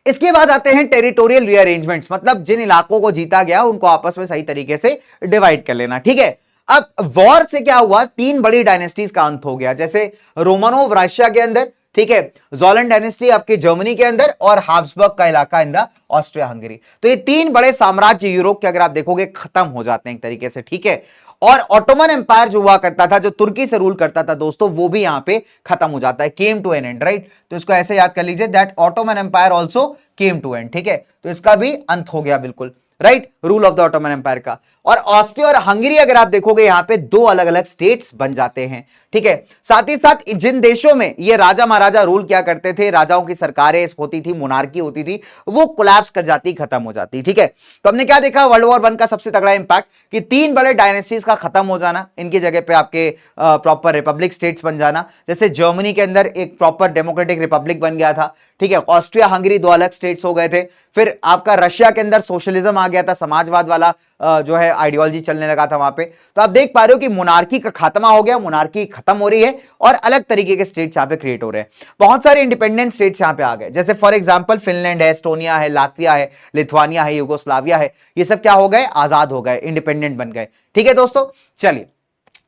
इसके बाद आते हैं टेरिटोरियल रीअरेंजमेंट्स, मतलब जिन इलाकों को जीता गया उनको आपस में सही तरीके से डिवाइड कर लेना, ठीक है। अब वॉर से क्या हुआ, तीन बड़ी डायनेस्टीज का अंत हो गया, जैसे रोमानोव रशिया के अंदर, ठीक है, जोलन डायनेस्टी आपके जर्मनी के अंदर, और हाब्सबर्ग का इलाका इन द ऑस्ट्रिया हंगरी। तो ये तीन बड़े साम्राज्य यूरोप के अगर आप देखोगे खत्म हो जाते हैं एक तरीके से, ठीक है। और ऑटोमन एम्पायर जो हुआ करता था, जो तुर्की से रूल करता था दोस्तों, वो भी यहां पे खत्म हो जाता है, came to an end, right. तो इसको ऐसे याद कर लीजिए, that Ottoman empire also came to end, ठीक है। तो इसका भी अंत हो गया बिल्कुल, right, rule of the Ottoman empire का। और ऑस्ट्रिया और हंगरी अगर आप देखोगे यहां पे दो अलग अलग स्टेट्स बन जाते हैं, ठीक है। साथ ही साथ जिन देशों में ये राजा महाराजा रूल किया करते थे, राजाओं की सरकारें होती थी, मोनार्की होती थी, वो कोलैप्स कर जाती, खत्म हो जाती, ठीक है। तो हमने क्या देखा, वर्ल्ड वॉर 1 का सबसे तगड़ा इंपैक्ट कि तीन बड़े डायनेस्टीज का खत्म हो जाना, इनकी जगह पे आपके प्रॉपर रिपब्लिक स्टेट्स बन जाना। जैसे जर्मनी के अंदर एक प्रॉपर डेमोक्रेटिक रिपब्लिक बन गया था, ठीक है। ऑस्ट्रिया हंगरी दो अलग स्टेट्स हो गए थे। फिर आपका रशिया के अंदर सोशलिज्म आ गया था, समाजवाद वाला जो है आइडियोलॉजी चलने लगा था वहां पे। तो आप देख पा रहे हो कि मोनार्की का खात्मा हो गया, मोनार्की खत्म हो रही है और अलग तरीके के स्टेट्स यहां पे क्रिएट हो रहे हैं। बहुत सारे इंडिपेंडेंट स्टेट्स यहां पे आ गए, जैसे फॉर एग्जांपल फिनलैंड है, एस्टोनिया है, लातविया है, लिथुआनिया है, यूगोस्लाविया है। ये सब क्या हो गए, आजाद हो गए, इंडिपेंडेंट बन गए, ठीक है दोस्तों। चलिए,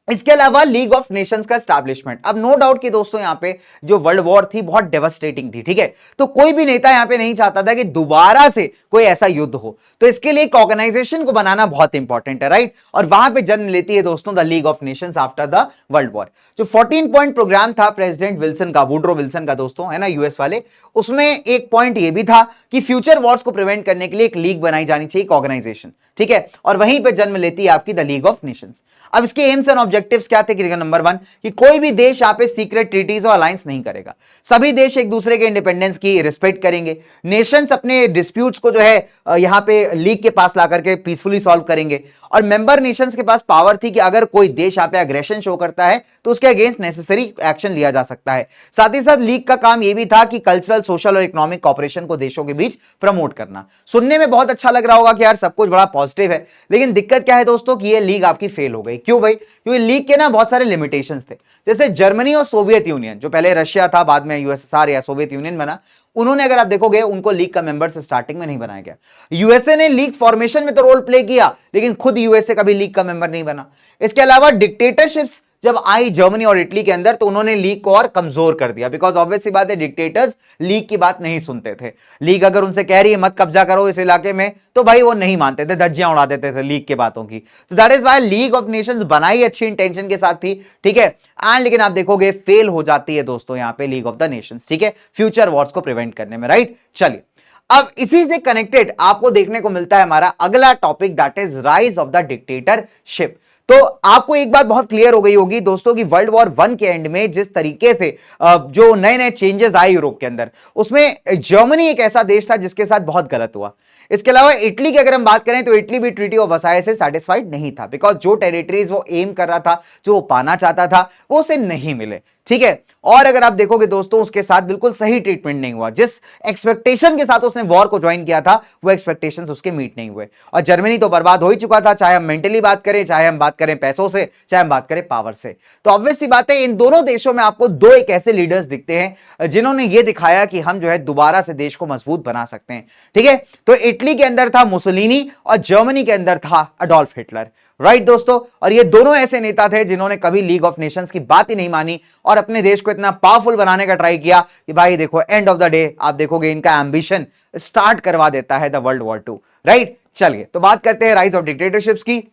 इसके अलावा लीग ऑफ नेशंस का एस्टैब्लिशमेंट। अब नो डाउट कि दोस्तों यहां पे जो वर्ल्ड वॉर थी बहुत डेवास्टेटिंग थी, ठीक है। तो कोई भी नेता यहां पे नहीं चाहता था कि दोबारा से कोई ऐसा युद्ध हो, तो इसके लिए एक ऑर्गेनाइजेशन को बनाना बहुत इंपॉर्टेंट है, राइट। और वहां पे जन्म लेती है दोस्तों the league of Nations after the world war. जो 14 पॉइंट प्रोग्राम था प्रेसिडेंट विल्सन का, वुड्रो विल्सन का दोस्तों, है ना, यूएस वाले, उसमें एक पॉइंट ये भी था कि फ्यूचर वॉर्स को प्रिवेंट करने के लिए एक लीग बनाई जानी चाहिए, एक ऑर्गेनाइजेशन, ठीक है। और वहीं पे जन्म लेती है आपकी द लीग ऑफ नेशंस। अब इसके एम्स एंड ऑब्जेक्टिव्स क्या थे? नंबर 1 कि कोई भी देश यहां पे सीक्रेट ट्रीटीज और अलायंस नहीं करेगा, सभी देश एक दूसरे के इंडिपेंडेंस की रिस्पेक्ट करेंगे, नेशंस अपने डिस्प्यूट्स को जो है यहां पे लीग के पास ला करके पीसफुली सॉल्व करेंगे। और मेंबर नेशंस के पास पावर थी कि अगर कोई देश यहां पे अग्रेशन शो करता है तो उसके अगेंस्ट नेसेसरी एक्शन लिया जा सकता है। साथ ही साथ लीग का काम यह भी था कि कल्चरल, सोशल और इकोनॉमिक कॉपरेशन को देशों के बीच प्रमोट करना। सुनने में बहुत अच्छा लग रहा होगा कि यार सब कुछ बड़ा पॉजिटिव है, लेकिन दिक्कत क्या है दोस्तों कि ये लीग आपकी फेल हो गई। क्यों भाई? क्योंकि लीग के ना बहुत सारे लिमिटेशंस थे। जैसे जर्मनी और सोवियत यूनियन, जो पहले रशिया था बाद में यूएसएसआर या सोवियत यूनियन बना, उन्होंने अगर आप देखोगे उनको लीग का मेंबर स्टार्टिंग में नहीं बनाया गया। यूएसए ने लीग फॉर्मेशन में तो रोल प्ले किया, लेकिन खुद यूएसए कभी लीग का मेंबर नहीं बना। इसके अलावा डिक्टेटरशिप्स जब आई जर्मनी और इटली के अंदर, तो उन्होंने लीग को और कमजोर कर दिया, बिकॉज ऑब्वियस सी बात है डिक्टेटर्स लीग की बात नहीं सुनते थे। लीग अगर उनसे कह रही है मत कब्जा करो इस इलाके में, तो भाई वो नहीं मानते थे, धज्जियां उड़ा देते थे लीग के बातों की। तो that is why league of Nations बनाई अच्छी इंटेंशन के साथ थी, ठीक है, एंड लेकिन आप देखोगे फेल हो जाती है दोस्तों यहां पे लीग ऑफ द नेशंस, ठीक है, फ्यूचर वॉर्स को प्रिवेंट करने में, राइट। चलिए, अब इसी से कनेक्टेड आपको देखने को मिलता है हमारा अगला topic, that is rise of the dictatorship. तो आपको एक बात बहुत क्लियर हो गई होगी दोस्तों कि वर्ल्ड वॉर 1 के एंड में जिस तरीके से जो नए नए चेंजेस आए यूरोप के अंदर, उसमें जर्मनी एक ऐसा देश था जिसके साथ बहुत गलत हुआ। इसके अलावा इटली की अगर हम बात करें तो इटली भी ट्रीटी ऑफ वर्साइल्स से सैटिस्फाइड नहीं था, बिकॉज जो टेरिटरीज वो एम कर रहा था, जो वो पाना चाहता था, वो उसे नहीं मिले, ठीक है। और अगर आप देखोगे दोस्तों उसके साथ बिल्कुल सही ट्रीटमेंट नहीं हुआ, जिस एक्सपेक्टेशन के साथ उसने वॉर को ज्वाइन किया था वो एक्सपेक्टेशंस उसके मीट नहीं हुए, और जर्मनी तो बर्बाद हो ही चुका था, चाहे हम मेंटली बात करें, चाहे हम बात करें पैसों से, चाहे हम बात करें पावर से। तो ऑब्वियस सी बात है इन दोनों देशों में आपको दो एक ऐसे लीडर्स दिखते हैं जिन्होंने ये दिखाया कि हम जो है दोबारा से देश को मजबूत बना सकते हैं, ठीक है। तो इटली के अंदर था मुसोलिनी और जर्मनी के अंदर था अडोल्फ हिटलर, राइट दोस्तों। और ये दोनों ऐसे नेता थे जिन्होंने कभी लीग ऑफ नेशंस की बात ही नहीं मानी और अपने देश को इतना पावरफुल बनाने का ट्राई किया कि भाई देखो एंड ऑफ द डे आप देखोगे इनका एंबिशन स्टार्ट करवा देता है द वर्ल्ड वॉर 2, राइट। चलिए, तो बात करते हैं राइज ऑफ डिक्टेटरशिप्स की।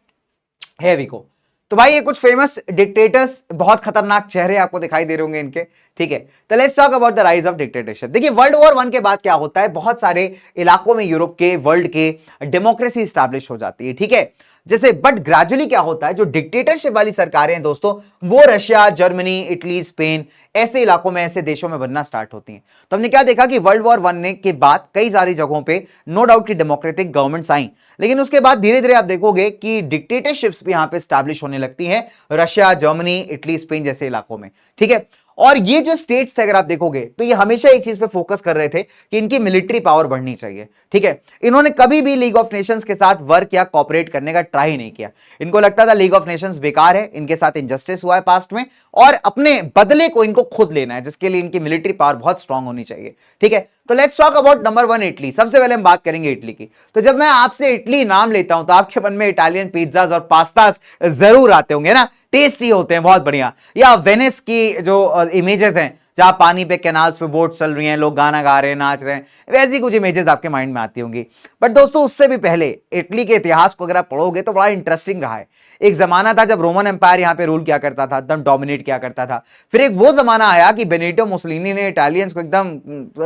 है वी को तो भाई ये कुछ फेमस डिक्टेटर्स, बहुत खतरनाक चेहरे आपको दिखाई दे रहे होंगे इनके, ठीक है। तो let's talk about the rise of dictatorship. देखिए वर्ल्ड वॉर 1 के बाद क्या होता है, बहुत सारे इलाकों में यूरोप के, वर्ल्ड के डेमोक्रेसी स्टैब्लिश हो जाती है, ठीक है। जैसे बट ग्रेजुअली क्या होता है, जो डिक्टेटरशिप वाली सरकारें हैं दोस्तों, वो रशिया, जर्मनी, इटली, स्पेन, ऐसे इलाकों में, ऐसे देशों में बनना स्टार्ट होती हैं। तो हमने क्या देखा कि वर्ल्ड वॉर 1 के बाद कई सारी जगहों पे नो डाउट की डेमोक्रेटिक गवर्नमेंट्स आई, लेकिन उसके बाद धीरे धीरे आप देखोगे कि डिक्टेटरशिप्स भी यहां पे स्टैब्लिश होने लगती हैं, रशिया, जर्मनी, इटली, स्पेन जैसे इलाकों में, ठीक है। और ये जो स्टेट्स थे अगर आप देखोगे तो ये हमेशा एक चीज पे फोकस कर रहे थे कि इनकी मिलिट्री पावर बढ़नी चाहिए, ठीक है। इन्होंने कभी भी लीग ऑफ नेशंस के साथ वर्क या कॉपरेट करने का ट्राई नहीं किया। इनको लगता था लीग ऑफ नेशंस बेकार है, इनके साथ इंजस्टिस हुआ है पास्ट में, और अपने बदले को इनको खुद लेना है, जिसके लिए इनकी मिलिट्री पावर बहुत स्ट्रांग होनी चाहिए, ठीक है। तो let's talk about number 1 Italy. सबसे पहले हम बात करेंगे इटली की। तो जब मैं आपसे इटली नाम लेता हूं तो आपके मन में इटालियन पिज्जाज और पास्तास जरूर आते होंगे ना, टेस्टी होते हैं, बहुत बढ़िया। या वेनिस की जो इमेजेस हैं जहां पानी पे कैनाल्स पे बोट चल रही हैं, लोग गाना गा रहे हैं, नाच रहे हैं, वैसी कुछ इमेजेस आपके माइंड में आती होंगी। बट दोस्तों उससे भी पहले इटली के इतिहास को अगर आप पढ़ोगे तो बड़ा इंटरेस्टिंग रहा है। एक जमाना था जब रोमन एम्पायर यहां पे रूल किया करता था, एकदम डोमिनेट किया करता था। फिर एक वो जमाना आया कि बेनिटो मुसोलिनी ने इटालियंस को एकदम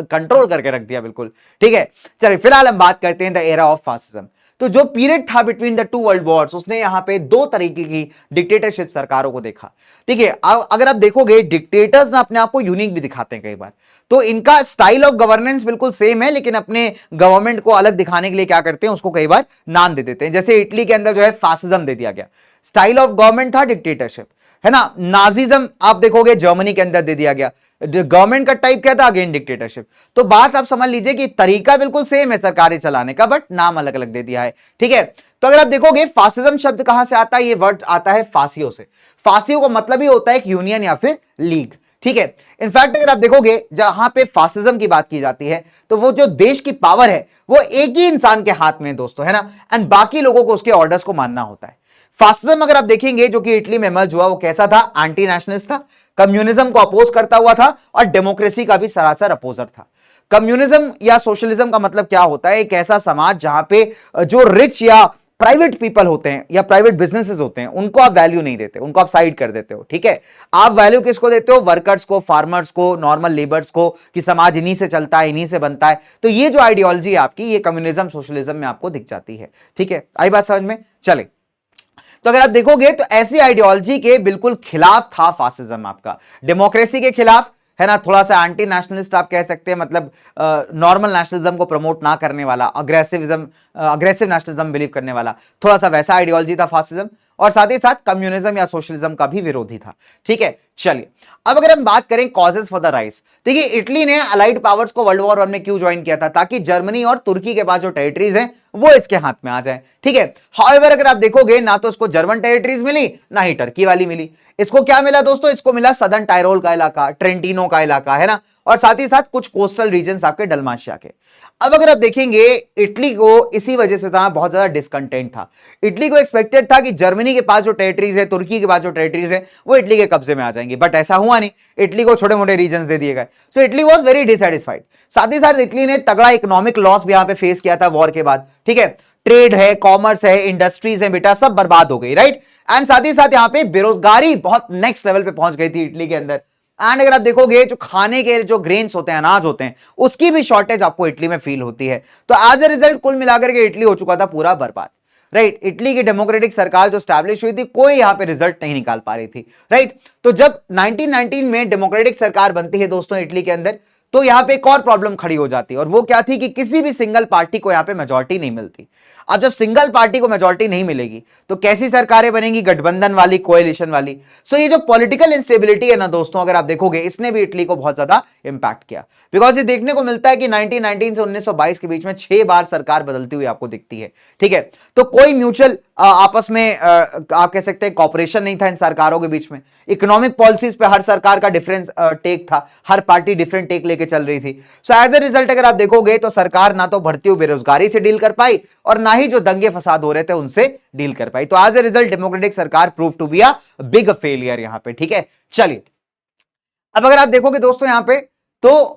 कंट्रोल करके रख दिया, बिल्कुल, ठीक है। चलिए फिलहाल हम बात करते हैं द एरा ऑफ फासिज्म। तो जो पीरियड था between the two world Wars, उसने यहां पे दो तरीके की डिक्टेटरशिप सरकारों को देखा, ठीक है। अगर आप देखोगे डिक्टेटर्स ना अपने आप को यूनिक भी दिखाते हैं कई बार, तो इनका स्टाइल ऑफ गवर्नेंस बिल्कुल सेम है, लेकिन अपने गवर्नमेंट को अलग दिखाने के लिए क्या करते हैं, उसको कई बार नाम दे देते हैं। जैसे इटली के अंदर जो है फासिज्म दे दिया गया, स्टाइल ऑफ गवर्नमेंट था डिक्टेटरशिप, है ना। नाजिज्म आप देखोगे जर्मनी के अंदर दे दिया गया, गवर्नमेंट का टाइप क्या था, अगेन डिक्टेटरशिप। तो बात आप समझ लीजिए कि तरीका बिल्कुल सेम है सरकारें चलाने का, बट नाम अलग अलग दे दिया है, ठीक है। तो अगर आप देखोगे फासिज्म शब्द कहां से आता है, ये वर्ड आता है फासियों से। फासियों का मतलब ही होता है एक यूनियन या फिर लीग, ठीक है। इनफैक्ट अगर आप देखोगे जहां पे फासिज्म की बात की जाती है तो वो जो देश की पावर है वो एक ही इंसान के हाथ में है दोस्तों, है ना, एंड बाकी लोगों को उसके ऑर्डर्स को मानना होता है। फासिज्म अगर आप देखेंगे जो कि इटली में इमर्ज हुआ, वो कैसा था, एंटी नेशनलिस्ट था, कम्युनिज्म को अपोज करता हुआ था, और डेमोक्रेसी का भी सरासर अपोजर था। कम्युनिज्म या सोशलिज्म का मतलब क्या होता है, एक ऐसा समाज जहां पे जो रिच या प्राइवेट पीपल होते हैं या प्राइवेट बिजनेसेस होते हैं उनको आप वैल्यू नहीं देते, उनको आप साइड कर देते हो, ठीक है। आप वैल्यू किसको देते हो, वर्कर्स को, फार्मर्स को, नॉर्मल लेबर्स को, कि समाज इन्हीं से चलता है, इन्हीं से बनता है। तो ये जो आइडियोलॉजी है आपकी, ये कम्युनिज्म सोशलिज्म में आपको दिख जाती है, ठीक है। आई बात समझ में, चले। तो अगर आप देखोगे तो ऐसी आइडियोलॉजी के बिल्कुल खिलाफ था फासिज्म आपका, डेमोक्रेसी के खिलाफ, है ना, थोड़ा सा एंटी नेशनलिस्ट आप कह सकते हैं, मतलब नॉर्मल नेशनलिज्म को प्रमोट ना करने वाला, अग्रेसिव नेशनलिज्म बिलीव करने वाला, थोड़ा सा वैसा आइडियोलॉजी था फासिज्म, और साथ ही साथ कम्युनिज्म या सोशलिज्म का भी विरोधी था, ठीक है। चलिए अब अगर हम बात करें कॉजेस फॉर द राइज, देखिए इटली ने अलाइड पावर्स को वर्ल्ड वॉर 1 में क्यों ज्वाइन किया था, ताकि जर्मनी और तुर्की के पास जो टेरिटरीज हैं वो इसके हाथ में आ जाए, ठीक है। हाउएवर अगर आप देखोगे ना तो इसको जर्मन टेरिटरीज मिली, ना ही टर्की वाली मिली। इसको क्या मिला दोस्तों, इसको मिला सदर्न टायरोल का इलाका, ट्रेंटिनो का इलाका, है ना, और साथ ही साथ कुछ कोस्टल रीजन्स आपके डलमाशिया के। अब अगर आप देखेंगे इटली को इसी वजह से था बहुत ज्यादा डिस्कंटेंट था। इटली को एक्सपेक्टेड था कि जर्मनी के पास जो टेरिटरीज है, तुर्की के पास जो टेरिटरीज है, वो इटली के कब्जे में आ जाएंगी, बट ऐसा हुआ नहीं, इटली को छोटे मोटे रीजन्स दे दिए गए। सो इटली वाज वेरी डिसैटिस्फाइड। साथ ही साथ इटली ने तगड़ा इकोनॉमिक लॉस भी यहां पे फेस किया था वॉर के बाद, ठीक है। ट्रेड है, कॉमर्स है, इंडस्ट्रीज है बेटा, सब बर्बाद हो गई, राइट। एंड साथ ही साथ यहां पे बेरोजगारी बहुत नेक्स्ट लेवल पे पहुंच गई थी इटली के अंदर। एंड अगर आप देखोगे जो खाने के जो ग्रेन्स होते हैं, अनाज होते हैं, उसकी भी शॉर्टेज आपको इटली में फील होती है। तो एज ए रिजल्ट कुल मिलाकर के इटली हो चुका था पूरा बर्बाद, राइट। इटली की डेमोक्रेटिक सरकार जो स्टैब्लिश हुई थी, कोई यहां पे रिजल्ट नहीं निकाल पा रही थी, राइट। तो जब 1919 में डेमोक्रेटिक सरकार बनती है दोस्तों इटली के अंदर, तो यहां पे एक और प्रॉब्लम खड़ी हो जाती है, और वो क्या थी कि किसी भी सिंगल पार्टी को यहां पे मेजॉरिटी नहीं मिलती। अब जब सिंगल पार्टी को मेजॉरिटी नहीं मिलेगी तो कैसी सरकारें बनेंगी, गठबंधन वाली, कोएलिशन वाली। सो ये जो पॉलिटिकल इंस्टेबिलिटी है ना दोस्तों, अगर आप देखोगे इसने भी इटली को बहुत ज्यादा इंपैक्ट किया, बिकॉज ये देखने को मिलता है कि 1919 से 1922 के बीच में 6 बार सरकार बदलती हुई आपको दिखती है, ठीक है। तो कोई म्यूचुअल आपस में आप कह सकते हैं कॉपरेशन नहीं था इन सरकारों के बीच में। इकोनॉमिक पॉलिसीज पे हर सरकार का डिफरेंस टेक था, हर पार्टी डिफरेंट टेक लेके चल रही थी। सो एज ए रिजल्ट अगर आप देखोगे तो सरकार ना तो बढ़ती हुई बेरोजगारी से डील कर पाई, और ना ही जो दंगे फसाद हो रहे थे उनसे डील कर पाई। तो एज ए रिजल्ट डेमोक्रेटिक सरकार prove to be a big failure यहां पे, ठीक है। चलिए अब अगर आप देखोगे दोस्तों यहां पे तो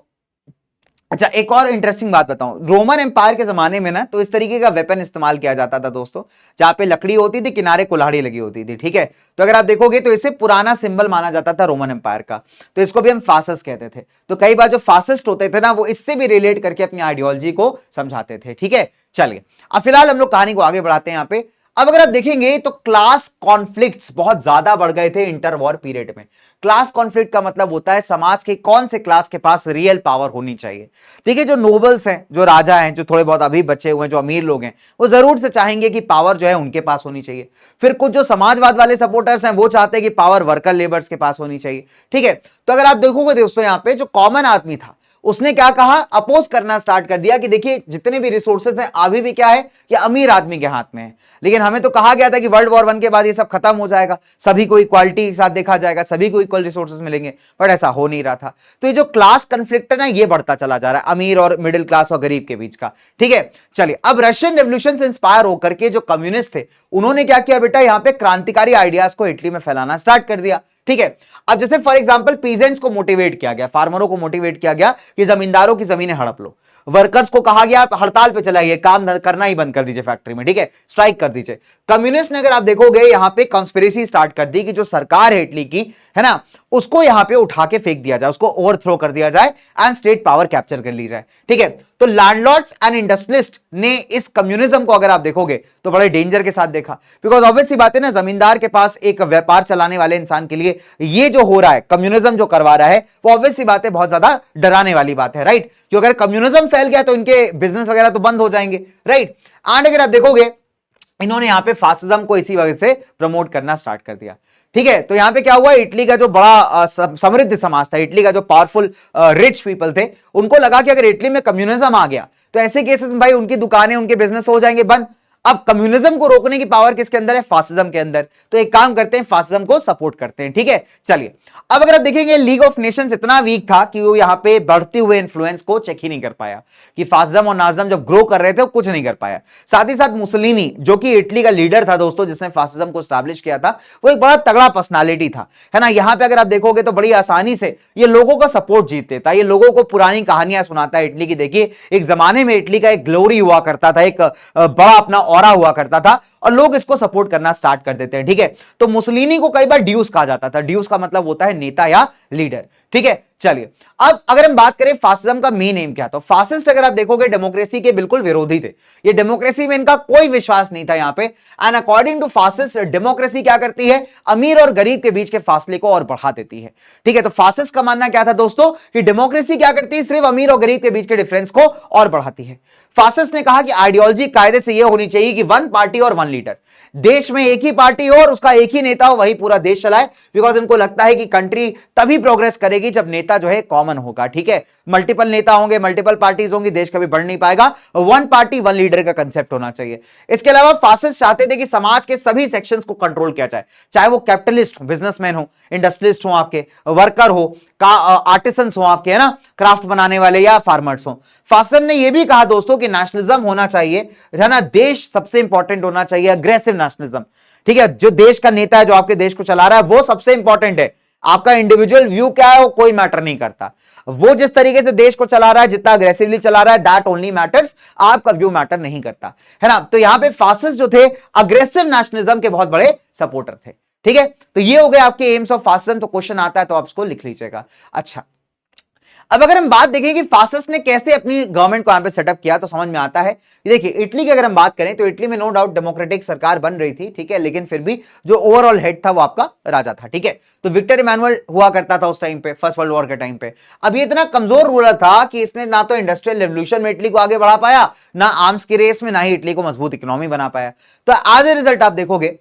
अच्छा एक और इंटरेस्टिंग बात बताऊं, रोमन एम्पायर के जमाने में ना तो इस तरीके का वेपन इस्तेमाल किया जाता था दोस्तों, जहां पे लकड़ी होती थी, किनारे कुल्हाड़ी लगी होती थी, ठीक है। तो अगर आप देखोगे तो इसे पुराना सिंबल माना जाता था रोमन एम्पायर का, तो इसको भी हम फासिस्ट कहते थे। तो कई बार जो फासिस्ट होते थे ना वो इससे भी रिलेट करके अपनी आइडियोलॉजी को समझाते थे, ठीक है। चलिए अब फिलहाल हम लोग कहानी को आगे बढ़ाते हैं। यहाँ पे अब अगर आप देखेंगे तो क्लास कॉन्फ्लिक्ट्स बहुत ज्यादा बढ़ गए थे इंटर वॉर पीरियड में। क्लास कॉन्फ्लिक्ट का मतलब होता है समाज के कौन से क्लास के पास रियल पावर होनी चाहिए। देखिए जो नोबल्स हैं, जो राजा हैं, जो थोड़े बहुत अभी बचे हुए हैं, जो अमीर लोग हैं, वो जरूर से चाहेंगे कि पावर जो है उनके पास होनी चाहिए। फिर कुछ जो समाजवाद वाले सपोर्टर्स हैं वो चाहते हैं कि पावर वर्कर लेबर्स के पास होनी चाहिए। ठीक है, तो अगर आप देखोगे दोस्तों यहां पे जो कॉमन आदमी था उसने क्या कहा, अपोज करना स्टार्ट कर दिया कि देखिए जितने भी रिसोर्सेज हैं अभी भी क्या है कि अमीर आदमी के हाथ में है, लेकिन हमें तो कहा गया था कि वर्ल्ड वॉर 1 के बाद ये सब खत्म हो जाएगा, सभी को इक्वालिटी के साथ देखा जाएगा, सभी को इक्वल रिसोर्सेज मिलेंगे, बट ऐसा हो नहीं रहा था। तो ये जो क्लास कंफ्लिक्ट है ना ये बढ़ता चला जा रहा है अमीर और मिडिल क्लास और गरीब के बीच का। ठीक है, चलिए अब रशियन रेवोल्यूशन से इंस्पायर होकर के जो कम्युनिस्ट थे उन्होंने क्या किया बेटा, यहां पे क्रांतिकारी आइडियाज को इटली में फैलाना स्टार्ट कर दिया। ठीक है, अब जैसे फॉर एग्जांपल पीजेंट्स को मोटिवेट किया गया, फार्मरों को मोटिवेट किया गया कि जमींदारों की जमीनें हड़प लो। वर्कर्स को कहा गया आप हड़ताल पे चलाइए, काम करना ही बंद कर दीजिए फैक्ट्री में, ठीक है, स्ट्राइक कर दीजिए। कम्युनिस्ट ने अगर आप देखोगे यहां पे कॉन्स्पिरेसी स्टार्ट कर दी कि जो सरकार है इटली की, है ना, उसको यहां पे उठा के फेंक दिया जाए, उसको ओवरथ्रो कर दिया जाए एंड स्टेट पावर कैप्चर कर ली जाए। ठीक है, तो लैंडलॉर्ड्स एंड इंडस्ट्रियलिस्ट ने इस कम्युनिज्म को अगर आप देखोगे तो बड़े डेंजर के साथ देखा, बिकॉज ऑब्वियस सी बात है ना, जमींदार के पास एक व्यापार चलाने वाले इंसान के लिए ये जो हो रहा है, कम्युनिज्म जो करवा रहा है, वो ऑब्वियस सी बात है बहुत ज्यादा डराने वाली बात है, राइट। क्योंकि अगर कम्युनिज्म फैल गया तो इनके बिजनेस वगैरह तो बंद हो जाएंगे, राइट। एंड अगर आप देखोगे इन्होंने यहां पे फासिज्म को इसी वजह से प्रमोट करना स्टार्ट कर दिया। ठीक है, तो यहां पे क्या हुआ, इटली का जो बड़ा समृद्ध समाज था, इटली का जो पावरफुल रिच पीपल थे, उनको लगा कि अगर इटली में कम्युनिज्म आ गया तो ऐसे केसेस में भाई उनकी दुकानें, उनके बिजनेस हो जाएंगे बंद। अब कम्युनिज्म को रोकने की पावर किसके अंदर है, फासिज्म के अंदर। तो एक काम करते हैं, फासिज्म को सपोर्ट करते हैं। ठीक है, चलिए अब अगर आप देखेंगे लीग ऑफ नेशंस इतना वीक था कि वो यहां पे बढ़ते हुए इन्फ्लुएंस को चेक ही नहीं कर पाया, कि फासिज्म और नाजिज्म जब ग्रो कर रहे थे वो कुछ नहीं कर पाया। साथ ही साथ मुसोलिनी जो कि इटली का लीडर था दोस्तों, जिसने फासिज्म को स्टैब्लिश किया था, वो एक बड़ा तगड़ा पर्सनालिटी था, है ना। यहां पे अगर आप देखोगे तो बड़ी आसानी से ये लोगों का सपोर्ट जीत देता, ये लोगों को पुरानी कहानियां सुनाता है इटली की। देखिए एक जमाने में इटली का एक ग्लोरी हुआ करता था, एक बड़ा अपना ऑरा हुआ करता था, और लोग इसको सपोर्ट करना स्टार्ट कर देते हैं। ठीक है, तो मुसोलिनी को कई बार ड्यूस कहा जाता था, ड्यूस का मतलब होता है नेता या लीडर। ठीक है, चलिए अब अगर हम बात करें फासिज्म का मेन एम क्या था, तो फासिस्ट अगर आप देखोगे डेमोक्रेसी के बिल्कुल विरोधी थे, ये डेमोक्रेसी में इनका कोई विश्वास नहीं था यहां पे। And according to fascist democracy क्या करती है, अमीर और गरीब के बीच के फासले को और बढ़ा देती है। ठीक है, तो फासिस्ट का मानना क्या था दोस्तों, कि डेमोक्रेसी क्या करती है, सिर्फ अमीर और गरीब के बीच के डिफरेंस को और बढ़ाती है। फासिस्ट ने कहा कि आइडियोलॉजी कायदे से यह होनी चाहिए कि वन पार्टी और वन लीडर, देश में एक ही पार्टी हो और उसका एक ही नेता हो, वही पूरा देश चलाए। बिकॉज इनको लगता है कि कंट्री तभी प्रोग्रेस करेगी जब नेता जो है कॉमन होगा। ठीक है, मल्टीपल नेता होंगे, मल्टीपल पार्टीज होंगी, देश कभी बढ़ नहीं पाएगा। वन पार्टी वन लीडर का कंसेप्ट होना चाहिए। इसके अलावा फासिस्ट चाहते थे कि समाज के सभी सेक्शंस को कंट्रोल किया जाए, चाहे वो कैपिटलिस्ट हो, बिजनेसमैन हो, इंडस्ट्रियलिस्ट हो, आपके वर्कर हो, आर्टिसंस हो आपके, है ना, क्राफ्ट बनाने वाले, या फार्मर्स हो। फासिज्म ने यह भी कहा दोस्तों कि नेशनलिज्म होना चाहिए, है ना, देश सबसे इंपॉर्टेंट होना चाहिए, अग्रेसिव नेशनलिज्म। ठीक है, जो देश का नेता है, जो आपके देश को चला रहा है, वो सबसे इंपॉर्टेंट है। आपका इंडिविजुअल व्यू क्या है वो कोई मैटर नहीं करता, वो जिस तरीके से देश को चला रहा है, जितना अग्रेसिवली चला रहा है, दैट ओनली मैटर्स, आपका व्यू मैटर नहीं करता, है ना। तो यहां पे फासिस्ट जो थे अग्रेसिव नेशनलिज्म के बहुत बड़े सपोर्टर थे। ठीक है, तो ये हो गए आपके एम्स ऑफ फासिज्म। तो क्वेश्चन आता है तो आप इसको लिख लीजिएगा। अच्छा, अब अगर हम बात देखें कि फासिस्ट ने कैसे अपनी गवर्नमेंट को यहां पे सेटअप किया, तो समझ में आता है। देखिए इटली की अगर हम बात करें तो इटली में नो डाउट डेमोक्रेटिक सरकार बन रही थी, ठीक है, लेकिन फिर भी जो ओवरऑल हेड था वो आपका राजा था। ठीक है, तो विक्टर इमैनुअल हुआ करता था उस टाइम पे, फर्स्ट वर्ल्ड वॉर के टाइम पे। अब ये इतना कमजोर रूलर था कि इसने ना तो इंडस्ट्रियल रेवोल्यूशन में इटली को आगे बढ़ा पाया, ना आर्म्स की रेस में, ना ही इटली को मजबूत इकोनॉमी बना पाया। तो एज ए रिजल्ट आप देखोगे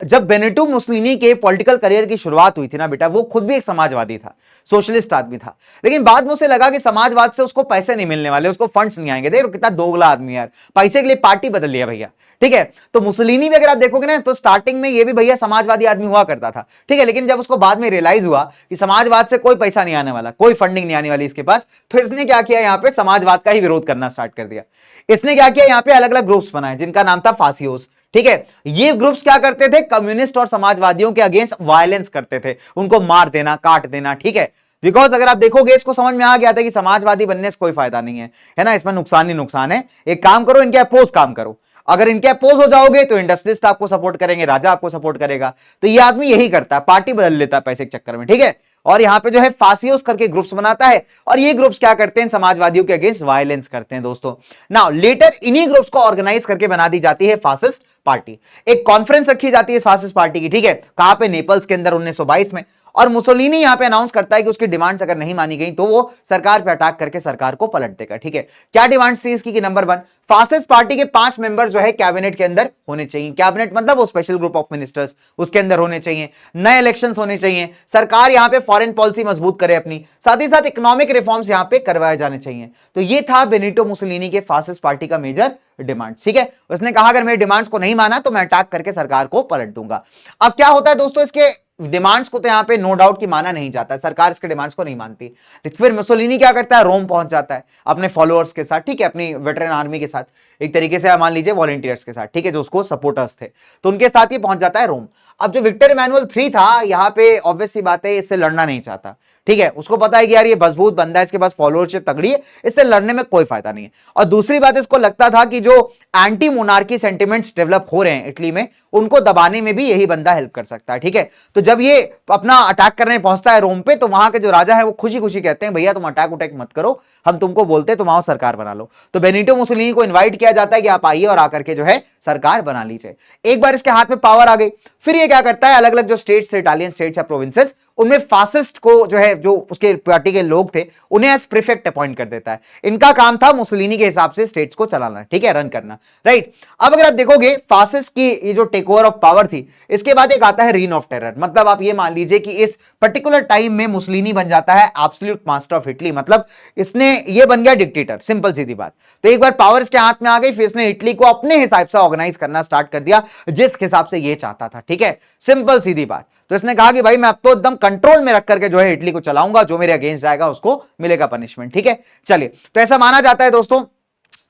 जब बेनिटो मुसोलिनी के पॉलिटिकल करियर की शुरुआत हुई थी ना बेटा, वो खुद भी एक समाजवादी था, सोशलिस्ट आदमी था, लेकिन बाद में उसे लगा कि समाजवाद से उसको पैसे नहीं मिलने वाले, उसको फंड्स नहीं आएंगे। देखो कितना दोगला आदमी यार, पैसे के लिए पार्टी बदल लिया भैया। ठीक है, तो मुसोलिनी भी अगर आप देखोगे ना तो स्टार्टिंग में ये भी भैया समाजवादी आदमी हुआ करता था। ठीक है, लेकिन जब उसको बाद में रियलाइज हुआ कि समाजवाद से कोई पैसा नहीं आने वाला, कोई फंडिंग नहीं आने वाली इसके पास, तो इसने क्या किया, यहाँ पे समाजवाद का ही विरोध करना स्टार्ट कर दिया। इसने क्या किया, यहाँ पे अलग अलग ग्रुप्स बनाए जिनका नाम था फासियोस। ठीक है, ये ग्रुप्स क्या करते थे, कम्युनिस्ट और समाजवादियों के अगेंस्ट वायलेंस करते थे, उनको मार देना, काट देना। ठीक है, बिकॉज अगर आप देखोगे इसको समझ में आ गया था कि समाजवादी बनने से कोई फायदा नहीं है ना, इसमें नुकसान ही नुकसान है। एक काम करो, इनके अपोज काम करो। अगर इनके अपोज हो जाओगे तो इंडस्ट्रियलिस्ट आपको सपोर्ट करेंगे, राजा आपको सपोर्ट करेगा। तो ये आदमी यही करता है, पार्टी बदल लेता है पैसे के चक्कर में। ठीक है, और यहाँ पे जो है फासियोस करके ग्रुप्स बनाता है, और ये ग्रुप्स क्या करते हैं, समाजवादियों के अगेंस्ट वायलेंस करते हैं दोस्तों। नाउ लेटर इन्हीं ग्रुप्स को ऑर्गेनाइज करके बना दी जाती है फासिस्ट पार्टी। एक कॉन्फ्रेंस रखी जाती है फासिस्ट पार्टी की, ठीक है, कहां पे, नेपल्स के अंदर 1922 में। और मुसोलिनी यहां पे अनाउंस करता है कि उसकी डिमांड्स अगर नहीं मानी गई तो वो सरकार पे अटैक करके सरकार को पलट देगा, ठीक है। क्या डिमांड्स थी इसकी कि नंबर 1, फासिस्ट पार्टी के 5 मेंबर जो है कैबिनेट के अंदर होने चाहिए। कैबिनेट मतलब वो स्पेशल ग्रुप ऑफ मिनिस्टर्स, उसके अंदर होने चाहिए। नए इलेक्शंस होने चाहिए। सरकार यहां पे फॉरेन पॉलिसी मजबूत करे अपनी, साथ ही साथ इकोनॉमिक रिफॉर्म्स यहां पे करवाए जाने चाहिए। तो ये था बेनिटो मुसोलिनी के फासिस्ट पार्टी का मेजर डिमांड, ठीक है। उसने कहा अगर मेरे डिमांड्स को नहीं माना तो मैं अटैक करके सरकार को पलट दूंगा। अब क्या होता है दोस्तों, इसके डिमांड्स को तो यहां पे नो डाउट कि माना नहीं जाता है, सरकार इसके डिमांड्स को नहीं मानती। फिर मुसोलिनी क्या करता है, रोम पहुंच जाता है अपने फॉलोअर्स के साथ, ठीक है, अपनी वेटरन आर्मी के साथ, एक तरीके से मान लीजिए वॉलंटियर्स के साथ, ठीक है, जो उसको सपोर्टर्स थे, तो उनके साथ ही पहुंच जाता है रोम। अब जो विक्टर इमैनुअल III था, यहां पे ऑब्वियस सी बात है इससे लड़ना नहीं चाहता, ठीक है, उसको पता है कि यार ये मजबूत बंदा है, इसके पास फॉलोअरशिप तगड़ी है, इससे लड़ने में कोई फायदा नहीं है। और दूसरी बात, इसको लगता था कि जो एंटी मोनार्की सेंटिमेंट्स डेवलप हो रहे हैं इटली में, उनको दबाने में भी यही बंदा हेल्प कर सकता है, ठीक है। तो जब ये अपना अटैक करने पहुंचता है रोम पे, तो वहां के जो राजा है वो खुशी खुशी कहते हैं भैया तुम अटैक उटैक मत करो, हम तुमको बोलते तुम आओ सरकार बना लो। तो बेनिटो मुसोलिनी को इन्वाइट किया जाता है कि आप आइए और आकर के जो है सरकार बना लीजिए। एक बार इसके हाथ में पावर आ गई, फिर ये क्या करता है, अलग अलग जो स्टेट्स, इटालियन स्टेट्स या प्रोविंसेस, उनमें फासिस्ट को जो है, जो उसके पार्टी के लोग थे, उन्हें एज प्रीफेक्ट अपॉइंट कर देता है। इनका काम था मुसोलिनी के हिसाब से स्टेट्स को चलाना, ठीक है, रन करना, राइट। अब अगर आप देखोगे फासिस्ट की ये जो टेक ओवर ऑफ पावर थी, इसके बाद एक आता है रीन ऑफ टेरर। मतलब आप ये मान लीजिए कि इस पर्टिकुलर टाइम में मुसोलिनी बन जाता है एब्सोल्यूट मास्टर ऑफ इटली, मतलब इसने ये बन गया डिक्टेटर, सिंपल सीधी बात। तो एक बार पावर इसके हाथ में आ गई, फिर इसने इटली को अपने हिसाब से ऑर्गेनाइज करना स्टार्ट कर दिया, जिस हिसाब से ये चाहता था, ठीक है, सिंपल सीधी बात। तो इसने कहा कि भाई मैं अब तो एकदम कंट्रोल में रख करके जो है इटली को चलाऊंगा, जो मेरे अगेंस्ट जाएगा उसको मिलेगा पनिशमेंट, ठीक है। चलिए, तो ऐसा माना जाता है दोस्तों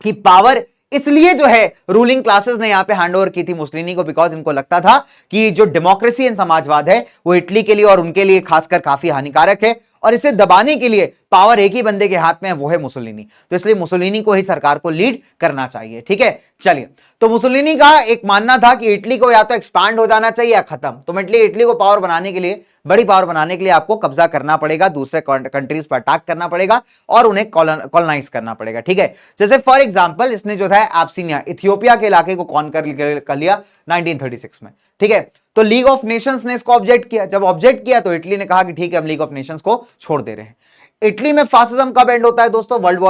कि पावर इसलिए जो है रूलिंग क्लासेस ने यहां पे हैंडओवर की थी मुसोलिनी को, बिकॉज इनको लगता था कि जो डेमोक्रेसी एंड समाजवाद है वो इटली के लिए और उनके लिए खासकर काफी हानिकारक है, और इसे दबाने के लिए पावर एक ही बंदे के हाथ में है, वो है मुसोलिनी। तो इसलिए मुसोलिनी को ही सरकार को लीड करना चाहिए, ठीक है। चलिए, तो मुसोलिनी का एक मानना था कि इटली को या तो एक्सपांड हो जाना चाहिए या खत्म। तो इटली को पावर बनाने के लिए, बड़ी पावर बनाने के लिए आपको कब्जा करना पड़ेगा, दूसरे कंट्रीज पर अटैक करना पड़ेगा और उन्हें कॉलोनाइज करना पड़ेगा, ठीक है। जैसे फॉर एग्जांपल इसने जो था एब्सिनिया, इथियोपिया के इलाके को कॉन्कर कर लिया 1936 में, ठीक है। तो लीग ऑफ नेशंस ने इसको ऑब्जेक्ट किया। जब ऑब्जेक्ट किया तो इटली ने कहा कि ठीक है, हम लीग ऑफ नेशंस को छोड़ दे रहे हैं। इटली में फासिज्म कब एंड होता है दोस्तों, वर्ल्ड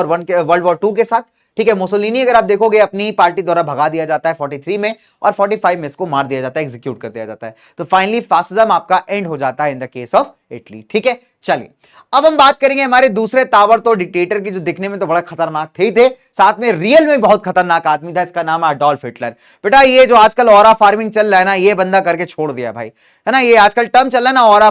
वॉर 2 के साथ, ठीक है। मुसोलिनी अगर आप देखोगे अपनी पार्टी द्वारा भगा दिया जाता है 43 में, और 45 में इसको मार दिया जाता है, एग्जीक्यूट कर दिया जाता है। तो फाइनली फासिज्म आपका एंड हो जाता है in the case of Italy, ठीक है। चलिए, अब हम बात करेंगे हमारे दूसरे ताबड़तोड़ डिक्टेटर की, जो दिखने में तो बड़ा खतरनाक थे, साथ में रियल में बहुत खतरनाक आदमी था। इसका नाम है अडोल्फ हिटलर। बेटा ये जो आजकल ऑरा फार्मिंग चल रहा है ना, ये बंदा करके छोड़ दिया भाई, है ना। ये आजकल टर्म चल रहा है ना, ऑरा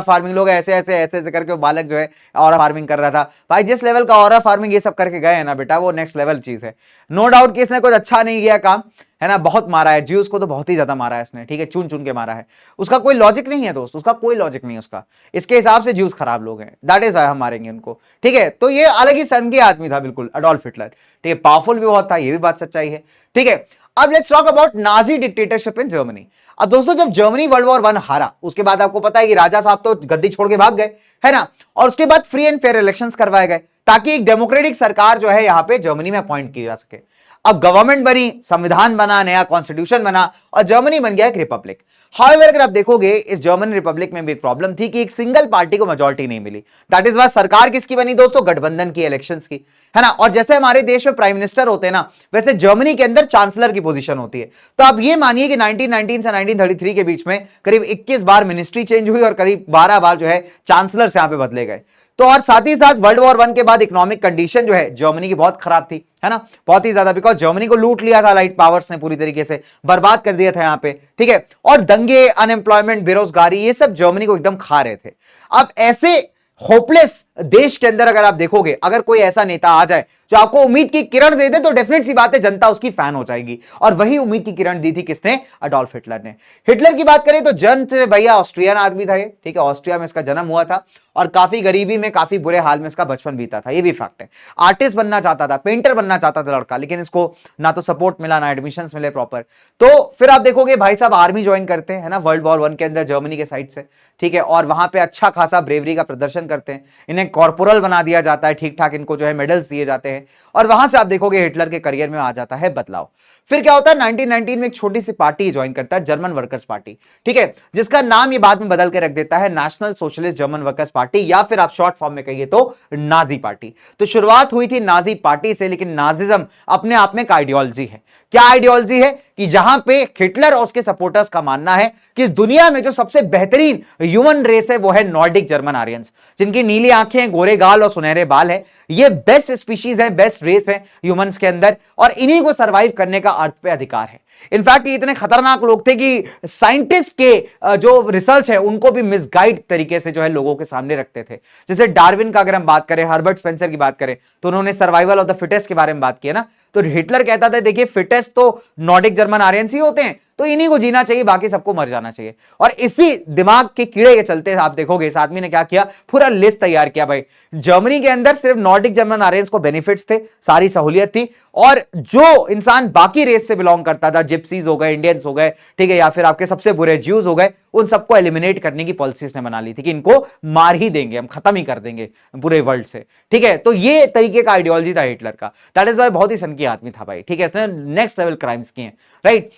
फार्मिंग, लोग ऐसे ऐसे ऐसे ऐसे करके बालक जो है ऑरा फार्मिंग कर रहा था भाई। जिस लेवल का ऑरा फार्मिंग ये सब करके गए हैं ना बेटा, वो नेक्स्ट लेवल चीज है। नो डाउट कि इसने कुछ अच्छा नहीं किया काम, है ना, बहुत मारा है ज्यूस को, तो बहुत ही ज्यादा मारा है इसने, ठीक है, चुन चुन के मारा है। उसका कोई लॉजिक नहीं है दोस्त, उसका कोई लॉजिक नहीं है उसका। इसके हिसाब से ज्यूस खराब लोग हैं, दैट इज हम मारेंगे उनको, ठीक है। तो ये अलग ही सन के आदमी था बिल्कुल अडोल्फ हिटलर, ठीक है। पावरफुल भी बहुत था, ये भी बात सच्चाई है, ठीक है। अब let's talk about Nazi dictatorship in Germany. अब दोस्तों जब जर्मनी वर्ल्ड वॉर 1 हारा, उसके बाद आपको पता है कि राजा साहब तो गद्दी छोड़ के भाग गए, है ना। और उसके बाद फ्री एंड फेयर इलेक्शंस करवाए गए, ताकि एक डेमोक्रेटिक सरकार जो है यहां पे जर्मनी में अपॉइंट की जा सके। अब गवर्नमेंट बनी, संविधान बना, नया कॉन्स्टिट्यूशन बना, और जर्मनी बन गया एक रिपब्लिक। हाउएवर अगर आप देखोगे इस जर्मन रिपब्लिक में भी एक प्रॉब्लम थी कि एक सिंगल पार्टी को मेजॉरिटी नहीं मिली। दैट इज वाई सरकार किसकी बनी दोस्तों, गठबंधन की, इलेक्शंस की, है ना। और जैसे हमारे देश में प्राइम मिनिस्टर होते हैं ना, वैसे जर्मनी के अंदर चांसलर की पोजीशन होती है। तो आप ये मानिए कि 1919 से 1933 के बीच में करीब 21 बार मिनिस्ट्री चेंज हुई और करीब 12 बार जो है चांसलर यहां पे बदले गए। तो और साथ ही साथ वर्ल्ड वॉर 1 के बाद इकोनॉमिक कंडीशन जो है जर्मनी की बहुत खराब थी, है ना, बहुत ही ज्यादा, बिकॉज जर्मनी को लूट लिया था लाइट पावर्स ने, पूरी तरीके से बर्बाद कर दिया था यहां पे, ठीक है। और दंगे, अनएम्प्लॉयमेंट, बेरोजगारी, ये सब जर्मनी को एकदम खा रहे थे। अब ऐसे होपलेस देश के अंदर अगर आप देखोगे, अगर कोई ऐसा नेता आ जाए जो आपको उम्मीद की किरण दे दे, तो डेफिनेट सी बात है जनता उसकी फैन हो जाएगी। और वही उम्मीद की किरण दी थी किसने? अडोल्फ हिटलर ने। हिटलर की बात करें तो जंत भैया ऑस्ट्रियन आदमी था ये, ठीक है, ऑस्ट्रिया में इसका जन्म हुआ था और काफी गरीबी में, काफी बुरे हाल में इसका बचपन बीता था, ये भी फैक्ट है। आर्टिस्ट बनना चाहता था, पेंटर बनना चाहता था लड़का, लेकिन इसको ना तो सपोर्ट मिला, ना एडमिशन मिले प्रॉपर। तो फिर आप देखोगे भाई साहब आर्मी ज्वाइन करते हैं, है ना, वर्ल्ड वॉर 1 के अंदर जर्मनी के साइड से, ठीक है, और वहां पे अच्छा खासा ब्रेवरी का प्रदर्शन करते हैं, इन्हें कॉर्पोरल बना दिया जाता है, ठीक ठाक इनको जो है मेडल्स दिए जाते हैं, और वहां से आप देखोगे हिटलर के करियर में आ जाता है बदलाव। फिर क्या होता है, 1919 में एक छोटी सी पार्टी ज्वाइन करता है, जर्मन वर्कर्स पार्टी, ठीक है, जिसका नाम ये बाद में बदल के रख देता है national socialist German workers party, या फिर आप शॉर्ट फॉर्म में कहिए तो नाजी पार्टी। तो शुरुआत हुई थी नाजी पार्टी से, लेकिन नाजिज्म अपने आप में एक आइडियोलॉजी है। क्या आइडियोलॉजी है? कि जहां पे हिटलर और उसके सपोर्टर्स का मानना है कि दुनिया में जो सबसे बेहतरीन ह्यूमन रेस है वो है नॉर्डिक जर्मन आर्यंस, जिनकी नीली आंखें, गोरे गाल और सुनहरे बाल है। ये बेस्ट स्पीशीज है, बेस्ट रेस है ह्यूमंस के अंदर, और इन्हीं को सरवाइव करने का अर्थ पे अधिकार है। इनफैक्ट ये इतने खतरनाक लोग थे कि साइंटिस्ट के जो रिसर्च है उनको भी मिसगाइड तरीके से जो है लोगों के सामने रखते थे। जैसे डार्विन का अगर हम बात करें, हर्बर्ट स्पेंसर की बात करें, तो उन्होंने सर्वाइवल ऑफ द फिटेस्ट के बारे में बात की है ना। तो हिटलर कहता था देखिए फिटेस्ट तो नॉर्डिक जर्मन आर्यंस ही होते हैं, तो इन्हीं को जीना चाहिए, बाकी सबको मर जाना चाहिए। और इसी दिमाग के कीड़े के चलते आप देखोगे इस आदमी ने क्या किया, पूरा लिस्ट तैयार किया भाई। जर्मनी के अंदर सिर्फ नॉर्डिक जर्मन आर्यंस को बेनिफिट्स थे, सारी सहूलियत थी, और जो इंसान बाकी रेस से बिलोंग करता था, जिप्सीज हो गए, इंडियंस हो गए, ठीक है, या फिर आपके सबसे बुरे ज्यूज हो गए, उन सबको एलिमिनेट करने की पॉलिसीज ने बना ली थी कि इनको मार ही देंगे, हम खत्म ही कर देंगे पूरे वर्ल्ड से, ठीक है। तो ये तरीके का आइडियोलॉजी था हिटलर का। दैट इज वाई बहुत ही सनकी आदमी था भाई, ठीक है, इसने नेक्स्ट लेवल क्राइम्स किए हैं, राइट।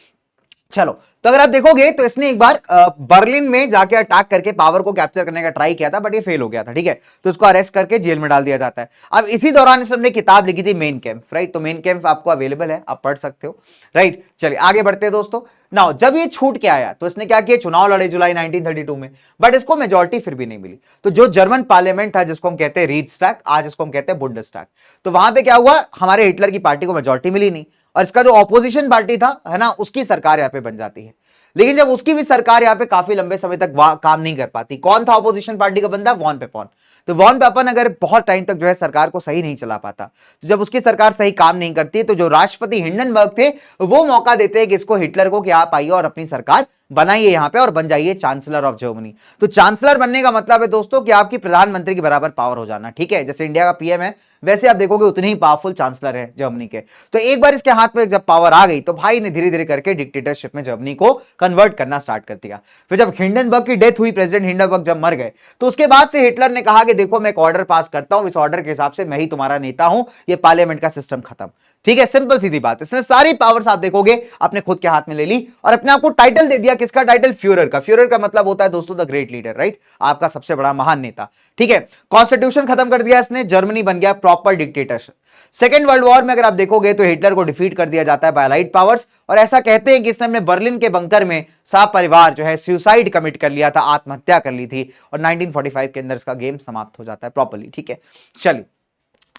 चलो, तो अगर आप देखोगे तो इसने एक बार बर्लिन में जाके अटैक करके पावर को कैप्चर करने का ट्राई किया था, बट ये फेल हो गया था, ठीक है। तो इसको अरेस्ट करके जेल में डाल दिया जाता है। अब इसी दौरान इसने किताब लिखी थी मेन कैंप, राइट। तो मेन कैंप आपको अवेलेबल है, आप पढ़ सकते हो, राइट। चलिए आगे बढ़ते हैं दोस्तों। नाउ जब ये छूट के आया तो इसने क्या किया, चुनाव लड़े जुलाई 1932 में, बट इसको मेजोरिटी फिर भी नहीं मिली। तो जो जर्मन पार्लियामेंट था, जिसको हम कहते हैं रीड्सटैग, आज इसको हम कहते हैं बुंडसटैग, तो वहां पे क्या हुआ, हमारे हिटलर की पार्टी को मेजोरिटी मिली नहीं, और इसका जो ऑपोजिशन पार्टी था, है ना, उसकी सरकार यहां पे बन जाती है। लेकिन जब उसकी भी सरकार यहां पे काफी लंबे समय तक काम नहीं कर पाती, कौन था ऑपोजिशन पार्टी का बंदा, वॉन पेपन। तो वॉन पेपन अगर बहुत टाइम तक जो है सरकार को सही नहीं चला पाता, तो जब उसकी सरकार सही काम नहीं करती, तो जो राष्ट्रपति हिंडनबर्ग थे वो मौका देते हैं कि इसको हिटलर को कि आप आइए और अपनी सरकार बनाइए यहां पे और बन जाइए चांसलर ऑफ जर्मनी। तो चांसलर बनने का मतलब है दोस्तों कि आपकी प्रधानमंत्री के बराबर पावर हो जाना, ठीक है। जैसे इंडिया का पीएम है, वैसे आप देखोगे उतने ही पावरफुल चांसलर है जर्मनी के। तो एक बार इसके हाथ में जब पावर आ गई, तो भाई ने धीरे धीरे करके डिक्टेटरशिप में जर्मनी को कन्वर्ट करना स्टार्ट कर दिया। फिर जब हिंडनबर्ग की डेथ हुई, प्रेसिडेंट हिंडनबर्ग जब मर गए, तो उसके बाद से हिटलर ने कहा कि देखो मैं एक ऑर्डर पास करता हूं, इस ऑर्डर के हिसाब से मैं ही तुम्हारा नेता हूं, ये पार्लियामेंट का सिस्टम खत्म, ठीक है। सिंपल सीधी बात, इसने सारी पावर्स आप देखोगे अपने खुद के हाथ में ले ली, और अपने आप को टाइटल दे दिया, किसका टाइटल, फ्यूरर का। फ्यूरर का मतलब होता है दोस्तों द ग्रेट लीडर, राइट, आपका सबसे बड़ा महान नेता, ठीक है। कॉन्स्टिट्यूशन खत्म कर दिया इसने, जर्मनी बन गया proper dictatorship. Second world war में अगर आप देखोगे तो हिटलर को डिफीट कर दिया जाता है बाय अलाइड पावर्स, और ऐसा कहते हैं कि इसने अपने बर्लिन के बंकर में परिवार जो है सुसाइड कमिट कर लिया था, आत्महत्या कर ली थी, और 1945 के अंदर इसका गेम समाप्त हो जाता है प्रॉपर्ली, ठीक है। चलिए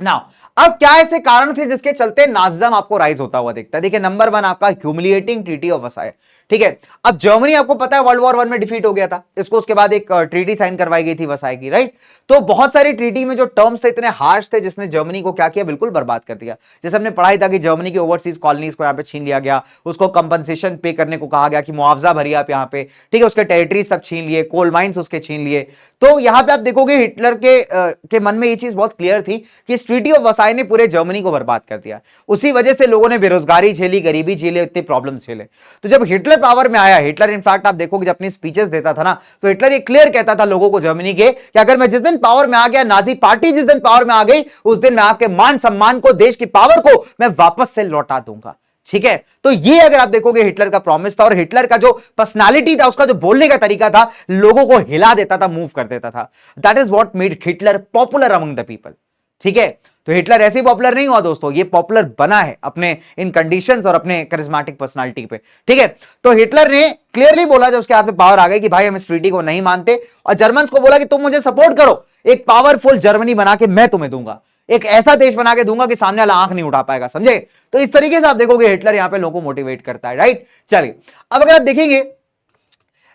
नाउ अब क्या ऐसे कारण थे जिसके चलते नाजिज्म आपको राइज होता हुआ दिखता है। देखिए नंबर 1 आपका ह्यूमिलिएटिंग ट्रीटी ऑफ वर्साय, ठीक है। अब जर्मनी आपको पता है वर्ल्ड वॉर 1 में डिफीट हो गया था, इसको उसके बाद एक ट्रीटी साइन करवाई गई थी वर्साय की, राइट। तो बहुत सारी ट्रीटी में जो टर्म्स थे इतने हार्श थे, जिसने जर्मनी को क्या किया, बिल्कुल बर्बाद कर दिया। जैसे हमने पढ़ाई था कि जर्मनी की ओवरसीज कॉलोनीज को यहाँ पे छीन लिया गया, उसको कंपनसेशन पे करने को कहा गया कि मुआवजा भरिए आप यहाँ पे, ठीक है, उसके टेरिटरी सब छीन लिए, कोल माइंस उसके छीन लिए। तो यहां पे आप देखोगे हिटलर के मन में ये चीज बहुत क्लियर थी कि इस ट्रीटी ऑफ वर्साय ने पूरे जर्मनी को बर्बाद कर दिया। उसी वजह से लोगों ने बेरोजगारी झेली, गरीबी झेली, इतने प्रॉब्लम्स झेले। तो जब हिटलर पावर में आया, हिटलर इनफैक्ट आप देखोगे जब अपनी स्पीचेस देता था ना, तो हिटलर ये क्लियर कहता था लोगों को जर्मनी के कि अगर मैं जिस दिन पावर में आ गया, नाजी पार्टी जिस दिन पावर में आ गई, उस दिन मैं आपके मान सम्मान को, देश की पावर को मैं वापस से लौटा दूंगा, ठीक है। तो ये अगर आप देखोगे हिटलर का प्रॉमिस था, और हिटलर का जो पर्सनालिटी था, उसका जो बोलने का तरीका था, लोगों को हिला देता था, मूव कर देता था। That is what made Hitler popular among the people, ठीक है। तो हिटलर ऐसे ही पॉपुलर नहीं हुआ दोस्तों, ये पॉपुलर बना है अपने इन कंडीशंस और अपने करिश्मेटिक पर्सनालिटी पे, ठीक है। तो हिटलर ने क्लियरली बोला जब उसके हाथ में पावर आ गई कि भाई हम इस ट्रीटी को नहीं मानते, और जर्मन्स को बोला कि तुम मुझे सपोर्ट करो, एक पावरफुल जर्मनी बना के मैं तुम्हें दूंगा, एक ऐसा देश बना के दूंगा कि सामने वाला आंख नहीं उठा पाएगा, समझे। तो इस तरीके से आप देखोगे हिटलर यहां पे लोगों को मोटिवेट करता है, राइट। चलिए अब अगर आप देखेंगे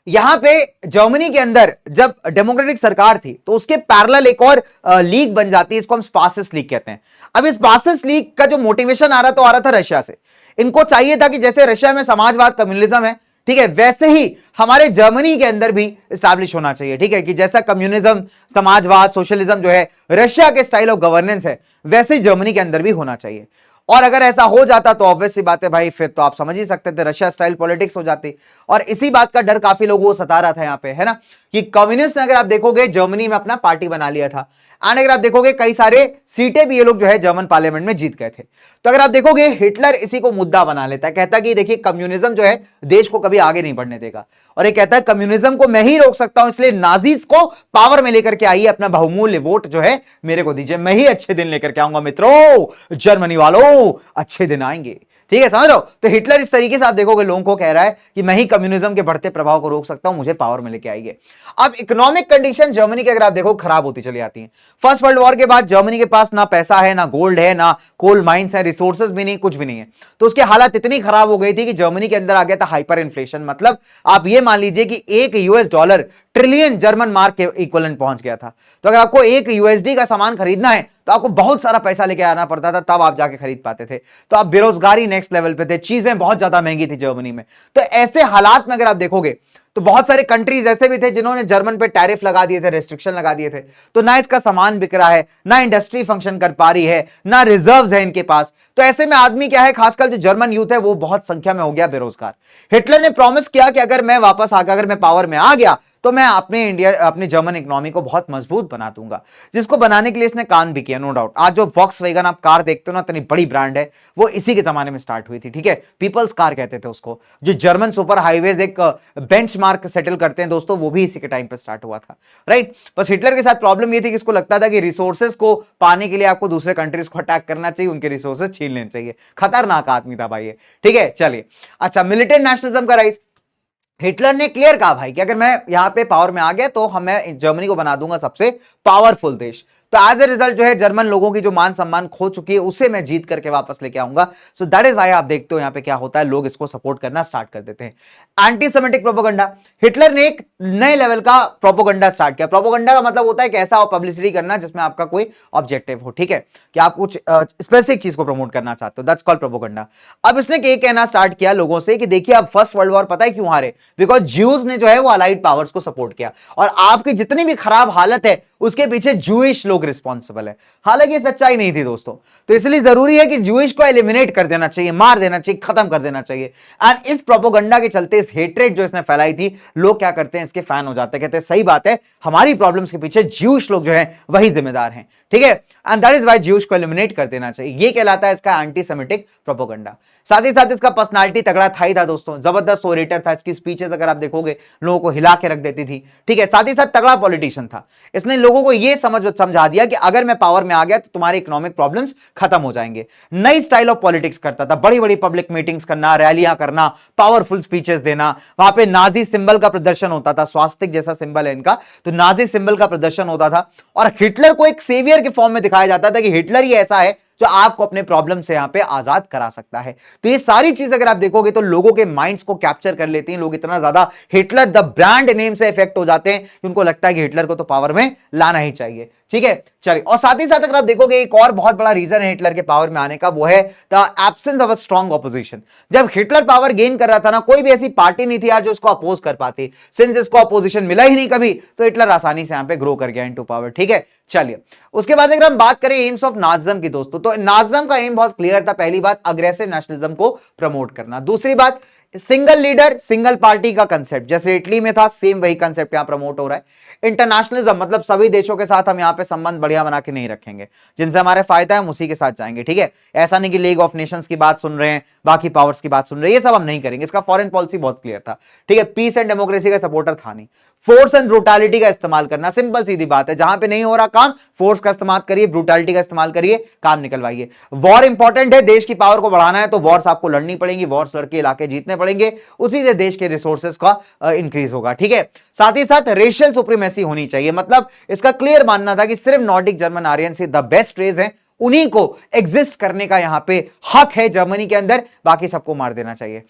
यहां पे जर्मनी के अंदर जब डेमोक्रेटिक सरकार थी तो उसके पैरेलल एक और लीग बन जाती है, इसको हम स्पासिस लीग कहते हैं। अब इस स्पासिस लीग का जो मोटिवेशन आ रहा तो आ रहा था रशिया से। इनको चाहिए था कि जैसे रशिया में समाजवाद कम्युनिज्म है, ठीक है, वैसे ही हमारे जर्मनी के अंदर भी स्टैब्लिश होना चाहिए, ठीक है, कि जैसा कम्युनिज्म, समाजवाद, सोशलिज्म जो है रशिया के स्टाइल ऑफ गवर्नेंस है, वैसे ही जर्मनी के अंदर भी होना चाहिए। और अगर ऐसा हो जाता तो ऑब्वियस सी बात है भाई, फिर तो आप समझ ही सकते थे रशिया स्टाइल पॉलिटिक्स हो जाती। और इसी बात का डर काफी लोगों को सता रहा था यहां पे, है ना, कि कम्युनिस्ट ने अगर आप देखोगे जर्मनी में अपना पार्टी बना लिया था, एंड अगर आप देखोगे कई सारे सीटें भी ये लोग जो है जर्मन पार्लियामेंट में जीत गए थे। तो अगर आप देखोगे हिटलर इसी को मुद्दा बना लेता है, कहता है कि देखिए कम्युनिज्म जो है देश को कभी आगे नहीं बढ़ने देगा, और ये कहता है कम्युनिज्म को मैं ही रोक सकता हूं, इसलिए नाजीज को पावर में लेकर के आइए, अपना बहुमूल्य वोट जो है मेरे को दीजिए, मैं ही अच्छे दिन लेकर के आऊंगा मित्रों, जर्मनी वालों अच्छे दिन आएंगे, ठीक है, समझ रहे हो। तो हिटलर इस तरीके से आप देखोगे लोगों को कह रहा है कि मैं ही कम्युनिज्म के बढ़ते प्रभाव को रोक सकता हूं, मुझे पावर में लेके आइए। अब इकोनॉमिक कंडीशन जर्मनी की अगर आप देखो खराब होती चली जाती है। फर्स्ट वर्ल्ड वॉर के बाद जर्मनी के पास ना पैसा है, ना गोल्ड है, ना कोल माइंस है, रिसोर्सेज भी नहीं, कुछ भी नहीं है। तो उसकी हालत इतनी खराब हो गई थी कि जर्मनी के अंदर आ गया था हाइपर इन्फ्लेशन। मतलब आप ये मान लीजिए कि एक US$ ट्रिलियन जर्मन मार्क के इक्वलेंट पहुंच गया था। तो अगर आपको एक USD का सामान खरीदना है तो आपको बहुत सारा पैसा लेके आना पड़ता था, तब आप जाके खरीद पाते थे। तो आप बेरोजगारी नेक्स्ट लेवल पे थे, चीजें बहुत ज्यादा महंगी थी जर्मनी में। तो ऐसे हालात में अगर आप देखोगे तो बहुत सारे कंट्रीज ऐसे भी थे जिन्होंने जर्मन पे टैरिफ लगा दिए थे, रेस्ट्रिक्शन लगा दिए थे। तो ना इसका सामान बिक रहा है, ना इंडस्ट्री फंक्शन कर पा रही है, ना रिजर्व्स है इनके पास। तो ऐसे में आदमी क्या है, खासकर जो जर्मन यूथ है वो बहुत संख्या में हो गया बेरोजगार। हिटलर ने प्रॉमिस किया कि अगर मैं वापस आकर, अगर मैं पावर में आ गया तो मैं अपने जर्मन इकोनॉमी को बहुत मजबूत बना दूंगा, जिसको बनाने के लिए इसने काम भी किया, नो डाउट। आज जो वॉक्सवैगन आप कार देखते हो ना, इतनी बड़ी ब्रांड है, वो इसी के जमाने में स्टार्ट हुई थी, ठीक है, पीपल्स कार कहते थे उसको। जो जर्मन सुपर हाईवेज एक बेंचमार्क सेटल करते हैं दोस्तों, वो भी इसी के टाइम पे स्टार्ट हुआ था, राइट। बस हिटलर के साथ प्रॉब्लम ये थी कि इसको लगता था कि रिसोर्सेज को पाने के लिए आपको दूसरे कंट्रीज को अटैक करना चाहिए, उनके रिसोर्सेज छीन लेने चाहिए। खतरनाक आदमी था भाई ये, ठीक है। चलिए, अच्छा, मिलिटेंट नेशनलिज्म का राइज। हिटलर ने क्लियर कहा भाई कि अगर मैं यहां पे पावर में आ गया तो मैं जर्मनी को बना दूंगा सबसे पावरफुल देश। तो एज ए रिजल्ट जो है जर्मन लोगों की जो मान सम्मान खो चुकी है उसे मैं जीत करके वापस लेके आऊंगा। सो दैट इज व्हाई आप देखते हो यहां पे क्या होता है, लोग इसको सपोर्ट करना स्टार्ट कर देते हैं। Anti Semitic propaganda. हिटलर ने एक नए लेवल का प्रोपोगंडा स्टार्ट किया। प्रोपोगंडा का मतलब होता है कि ऐसा पब्लिसिटी करना जिसमें आपका कोई ऑब्जेक्टिव हो, ठीक है, कि आप कुछ स्पेसिफिक चीज को प्रमोट करना चाहते हो, दैट्स कॉल्ड प्रोपोगंडा। अब इसने ये कहना स्टार्ट किया लोगों से कि देखिए अब फर्स्ट वर्ल्ड वॉर पता है क्यों हारे, बिकॉज ज्यूज ने जो है वो अलाइड पावर्स को सपोर्ट किया, और आपकी जितनी भी खराब हालत है उसके पीछे जूइश लोग रिस्पॉन्सिबल है। हालांकि ये सच्चाई नहीं थी दोस्तों, तो इसलिए जरूरी है कि जूइश को एलिमिनेट कर देना चाहिए, मार देना चाहिए, खत्म कर देना चाहिए। एंड इस प्रोपोगंडा के चलते, इस हेट्रेड जो इसने फैलाई थी, लोग क्या करते हैं, इसके फैन हो जाते हैं, कहते हैं सही बात है, हमारी प्रॉब्लम्स के पीछे ज्यूइश लोग जो है वही जिम्मेदार हैं, ठीक है। And that is why Jewish को एलिमिनेट कर देना चाहिए। ये कहलाता है इसका एंटी सेमिटिक प्रोपोगंडा। साथ ही साथ इसका पर्सनालिटी तगड़ा था ही था दोस्तों, जबरदस्त ओरेटर था। इसकी स्पीचेस अगर आप देखोगे लोगों को हिला के रख देती थी, ठीक है। साथ ही साथ तगड़ा पॉलिटिशियन था। इसने लोगों को यह समझा दिया कि अगर मैं पावर में आ गया तो तुम्हारे इकोनॉमिक प्रॉब्लम्स खत्म हो जाएंगे। नई स्टाइल ऑफ पॉलिटिक्स करता था, बड़ी बड़ी पब्लिक मीटिंग्स करना, रैलियां करना, पावरफुल स्पीचेस देना। वहां पे नाजी सिंबल का प्रदर्शन होता था, स्वास्तिक जैसा सिंबल है इनका, तो नाजी सिंबल का प्रदर्शन होता था। और हिटलर को एक सेवियर के फॉर्म में दिखाया जाता था कि हिटलर ही ऐसा है जो आपको अपने प्रॉब्लम से यहां पे आजाद करा सकता है। तो ये सारी चीज अगर आप देखोगे तो लोगों के माइंड्स को कैप्चर कर लेती हैं। लोग इतना ज्यादा हिटलर द ब्रांड नेम से इफेक्ट हो जाते हैं कि उनको लगता है कि हिटलर को तो पावर में लाना ही चाहिए, ठीक है। चलिए, और साथ ही साथ अगर आप देखोगे एक और बहुत बड़ा रीजन है हिटलर के पावर में आने का, वो है the absence of a strong opposition. जब हिटलर पावर गेन कर रहा था ना, कोई भी ऐसी पार्टी नहीं थी यार जो इसको अपोज कर पाती। सिंस इसको अपोजिशन मिला ही नहीं कभी, तो हिटलर आसानी से यहां पे ग्रो कर गया इनटू पावर, ठीक है। चलिए, उसके बाद अगर हम बात करें एम्स ऑफ नाजिज्म की दोस्तों, तो नाजिज्म का एम बहुत क्लियर था। पहली बात, अग्रेसिव नेशनलिज्म को प्रमोट करना। दूसरी बात, सिंगल लीडर सिंगल पार्टी का कंसेप्ट, जैसे इटली में था, सेम वही कंसेप्ट यहां प्रमोट हो रहा है। इंटरनेशनलिज्म मतलब सभी देशों के साथ हम यहां पे संबंध बढ़िया बना के नहीं रखेंगे, जिनसे हमारे फायदा है हम उसी के साथ जाएंगे, ठीक है। ऐसा नहीं कि लीग ऑफ नेशंस की बात सुन रहे हैं, बाकी पावर्स की बात सुन रहे हैं, ये सब हम नहीं करेंगे। इसका फॉरेन पॉलिसी बहुत क्लियर था, ठीक है। पीस एंड डेमोक्रेसी का सपोर्टर था नहीं। फोर्स एंड ब्रूटैलिटी का इस्तेमाल करना, सिंपल सीधी बात है, जहां पे नहीं हो रहा काम, फोर्स का इस्तेमाल करिए, ब्रूटैलिटी का इस्तेमाल करिए, काम निकलवाइए। वॉर इंपॉर्टेंट है, देश की पावर को बढ़ाना है तो वॉर्स आपको लड़नी पड़ेंगी, वॉर्स लड़के इलाके जीतने पड़ेंगे, उसी से देश के रिसोर्सेज का इंक्रीज होगा, ठीक है। साथ ही साथ रेशियल सुप्रीमेसी होनी चाहिए। मतलब इसका क्लियर मानना था कि सिर्फ नॉर्डिक जर्मन आर्यन से द बेस्ट रेस है, उन्हीं को एग्जिस्ट करने का यहां पे हक है जर्मनी के अंदर, बाकी सबको मार देना चाहिए।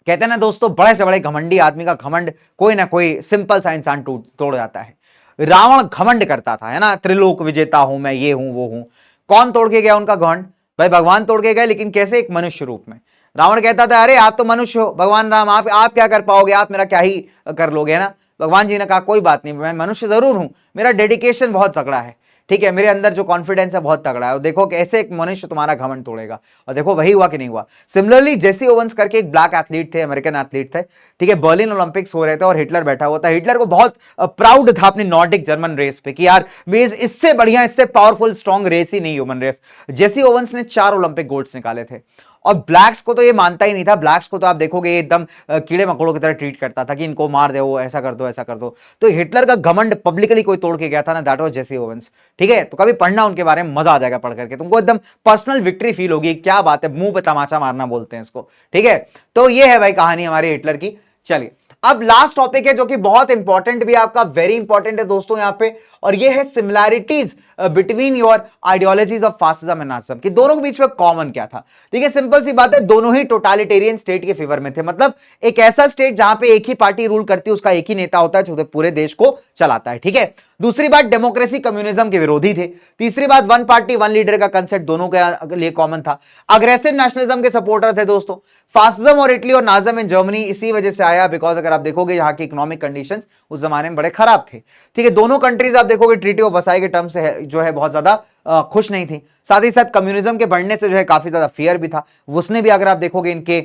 कहते हैं ना दोस्तों, बड़े से बड़े घमंडी आदमी का घमंड कोई ना कोई सिंपल सा इंसान तोड़ जाता है। रावण घमंड करता था, है ना, त्रिलोक विजेता हूं मैं, ये हूं वो हूं। कौन तोड़ के गया उनका घमंड? भाई भगवान तोड़ के गए, लेकिन कैसे? एक मनुष्य रूप में। रावण कहता था अरे आप तो मनुष्य हो, भगवान राम आप क्या कर पाओगे, आप मेरा क्या ही कर लोगे, है ना। भगवान जी ने कहा कोई बात नहीं, मैं मनुष्य जरूर हूं, मेरा डेडिकेशन बहुत तगड़ा है, ठीक है, मेरे अंदर जो कॉन्फिडेंस है बहुत तगड़ा है, और देखो कैसे एक मनुष्य तुम्हारा घमंड तोड़ेगा। और देखो वही हुआ कि नहीं हुआ। सिमिलरली जेसी ओवेंस करके एक ब्लैक एथलीट थे, अमेरिकन एथलीट थे, ठीक है, बर्लिन ओलंपिक्स हो रहे थे और हिटलर बैठा हुआ था। हिटलर को बहुत प्राउड था अपनी नॉर्डिक जर्मन रेस पे कि यार मेज इससे बढ़िया, इससे पावरफुल स्ट्रॉन्ग रेस ही नहीं, ह्यूमन रेस। जेसी ओवेंस ने 4 ओलंपिक गोल्ड्स निकाले थे, और ब्लैक्स को तो ये मानता ही नहीं था। ब्लैक्स को तो आप देखोगे एकदम कीड़े मकोड़ों की तरह ट्रीट करता था कि इनको मार दो, ऐसा कर दो, ऐसा कर दो। तो हिटलर का घमंड पब्लिकली कोई तोड़ के गया था ना, दैट वाज जेसी ओवेंस, ठीक है। तो कभी पढ़ना उनके बारे में, मजा आ जाएगा पढ़ करके, तुमको एकदम पर्सनल विक्ट्री फील होगी। क्या बात है, मुंह पे तमाचा मारना बोलते हैं इसको, ठीक है। तो ये है भाई कहानी हमारे हिटलर की। चलिए अब लास्ट टॉपिक है जो कि बहुत इंपॉर्टेंट भी है आपका, वेरी इंपॉर्टेंट है दोस्तों यहां पे, और ये है similarities between your ideologies of fascism and Nazism, कि दोनों के बीच में कॉमन क्या था। ठीक है, सिंपल सी बात है, दोनों ही टोटालिटेरियन स्टेट के फेवर में थे। मतलब एक ऐसा स्टेट जहां पे एक ही पार्टी रूल करती है, उसका एक ही नेता होता है जो पूरे देश को चलाता है, ठीक है। दूसरी बात, डेमोक्रेसी कम्युनिज्म के विरोधी थे। तीसरी बात, वन पार्टी वन लीडर का कंसेप्ट दोनों के लिए कॉमन था। अग्रेसिव नेशनलिज्म के सपोर्टर थे दोस्तों। फासिज्म और इटली और नाजिज्म इन जर्मनी इसी वजह से आया बिकॉज अगर आप देखोगे यहाँ की इकोनॉमिक कंडीशंस उस जमाने में बड़े खराब थे, ठीक है। दोनों कंट्रीज आप देखोगे ट्रीटी ऑफ वर्साई के टर्म से जो है बहुत ज्यादा खुश नहीं थी। साथ ही साथ कम्युनिज्म के बढ़ने से जो है काफी ज्यादा फियर भी था, उसने भी अगर आप देखोगे इनके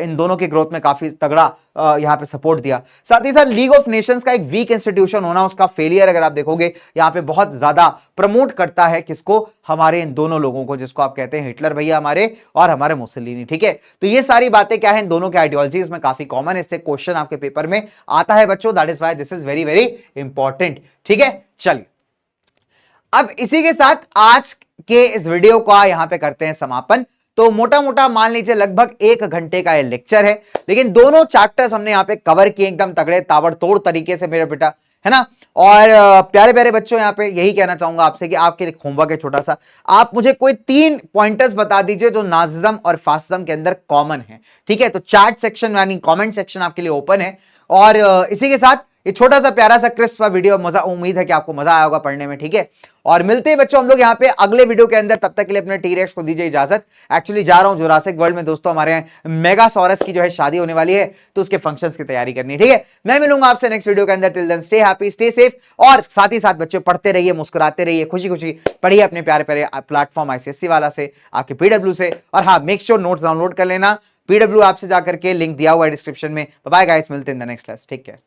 इन दोनों के ग्रोथ में काफी तगड़ा यहाँ पे सपोर्ट दिया। साथ ही साथ लीग ऑफ नेशंस का एक वीक इंस्टीट्यूशन होना, उसका फेलियर अगर आप देखोगे यहाँ पे बहुत ज्यादा प्रमोट करता है किसको? हमारे इन दोनों लोगों को, जिसको आप कहते हैं हिटलर भैया हमारे और हमारे मुसोलिनी, ठीक है। तो ये सारी बातें क्या है, इन दोनों के आइडियोलॉजीज में काफी कॉमन है। इससे क्वेश्चन आपके पेपर में आता है बच्चों, that is why this is very very important, ठीक है। चलिए अब इसी के साथ आज के इस वीडियो का यहां पे करते हैं समापन। तो मोटा मोटा मान लीजिए लगभग 1 घंटे का ये लेक्चर है, लेकिन दोनों चैप्टर्स हमने यहां पे कवर किए एकदम तगड़े ताबड़तोड़ तरीके से मेरे बेटा, है ना। और प्यारे प्यारे बच्चों यहां पे यही कहना चाहूंगा आपसे कि आपके लिए होमवर्क है छोटा सा, आप मुझे कोई 3 पॉइंटर्स बता दीजिए जो नाजिज्म और फासिज्म के अंदर कॉमन है, ठीक है। तो चैट सेक्शन यानी कमेंट सेक्शन आपके लिए ओपन है। और इसी के साथ ये छोटा सा प्यारा सा क्रिस्प वीडियो, मजा, उम्मीद है कि आपको मजा आया होगा पढ़ने में, ठीक है। और मिलते हैं बच्चों हम लोग यहाँ पे अगले वीडियो के अंदर, तब तक के लिए अपने टी-रेक्स को दीजिए इजाजत। एक्चुअली जा रहा हूं जुरासिक वर्ल्ड में दोस्तों, हमारे यहाँ मेगासॉरस की जो है शादी होने वाली है, तो उसके फंक्शंस की तैयारी करनी है, ठीक है। मैं मिलूंगा आपसे नेक्स्ट वीडियो के अंदर, till then stay happy stay safe, और साथ ही साथ बच्चों पढ़ते रहिए, मुस्कुराते रहिए, खुशी खुशी पढ़िए अपने प्यारे प्यारे प्लेटफॉर्म आईसीएससी वाला से, आपके पीडब्ल्यू से। और हाँ, मेक श्योर नोट्स डाउनलोड कर लेना, पीडब्ल्यू ऐप से जाकर के, लिंक दिया हुआ है डिस्क्रिप्शन में। बाय गाइस, मिलते हैं in the next class, take care.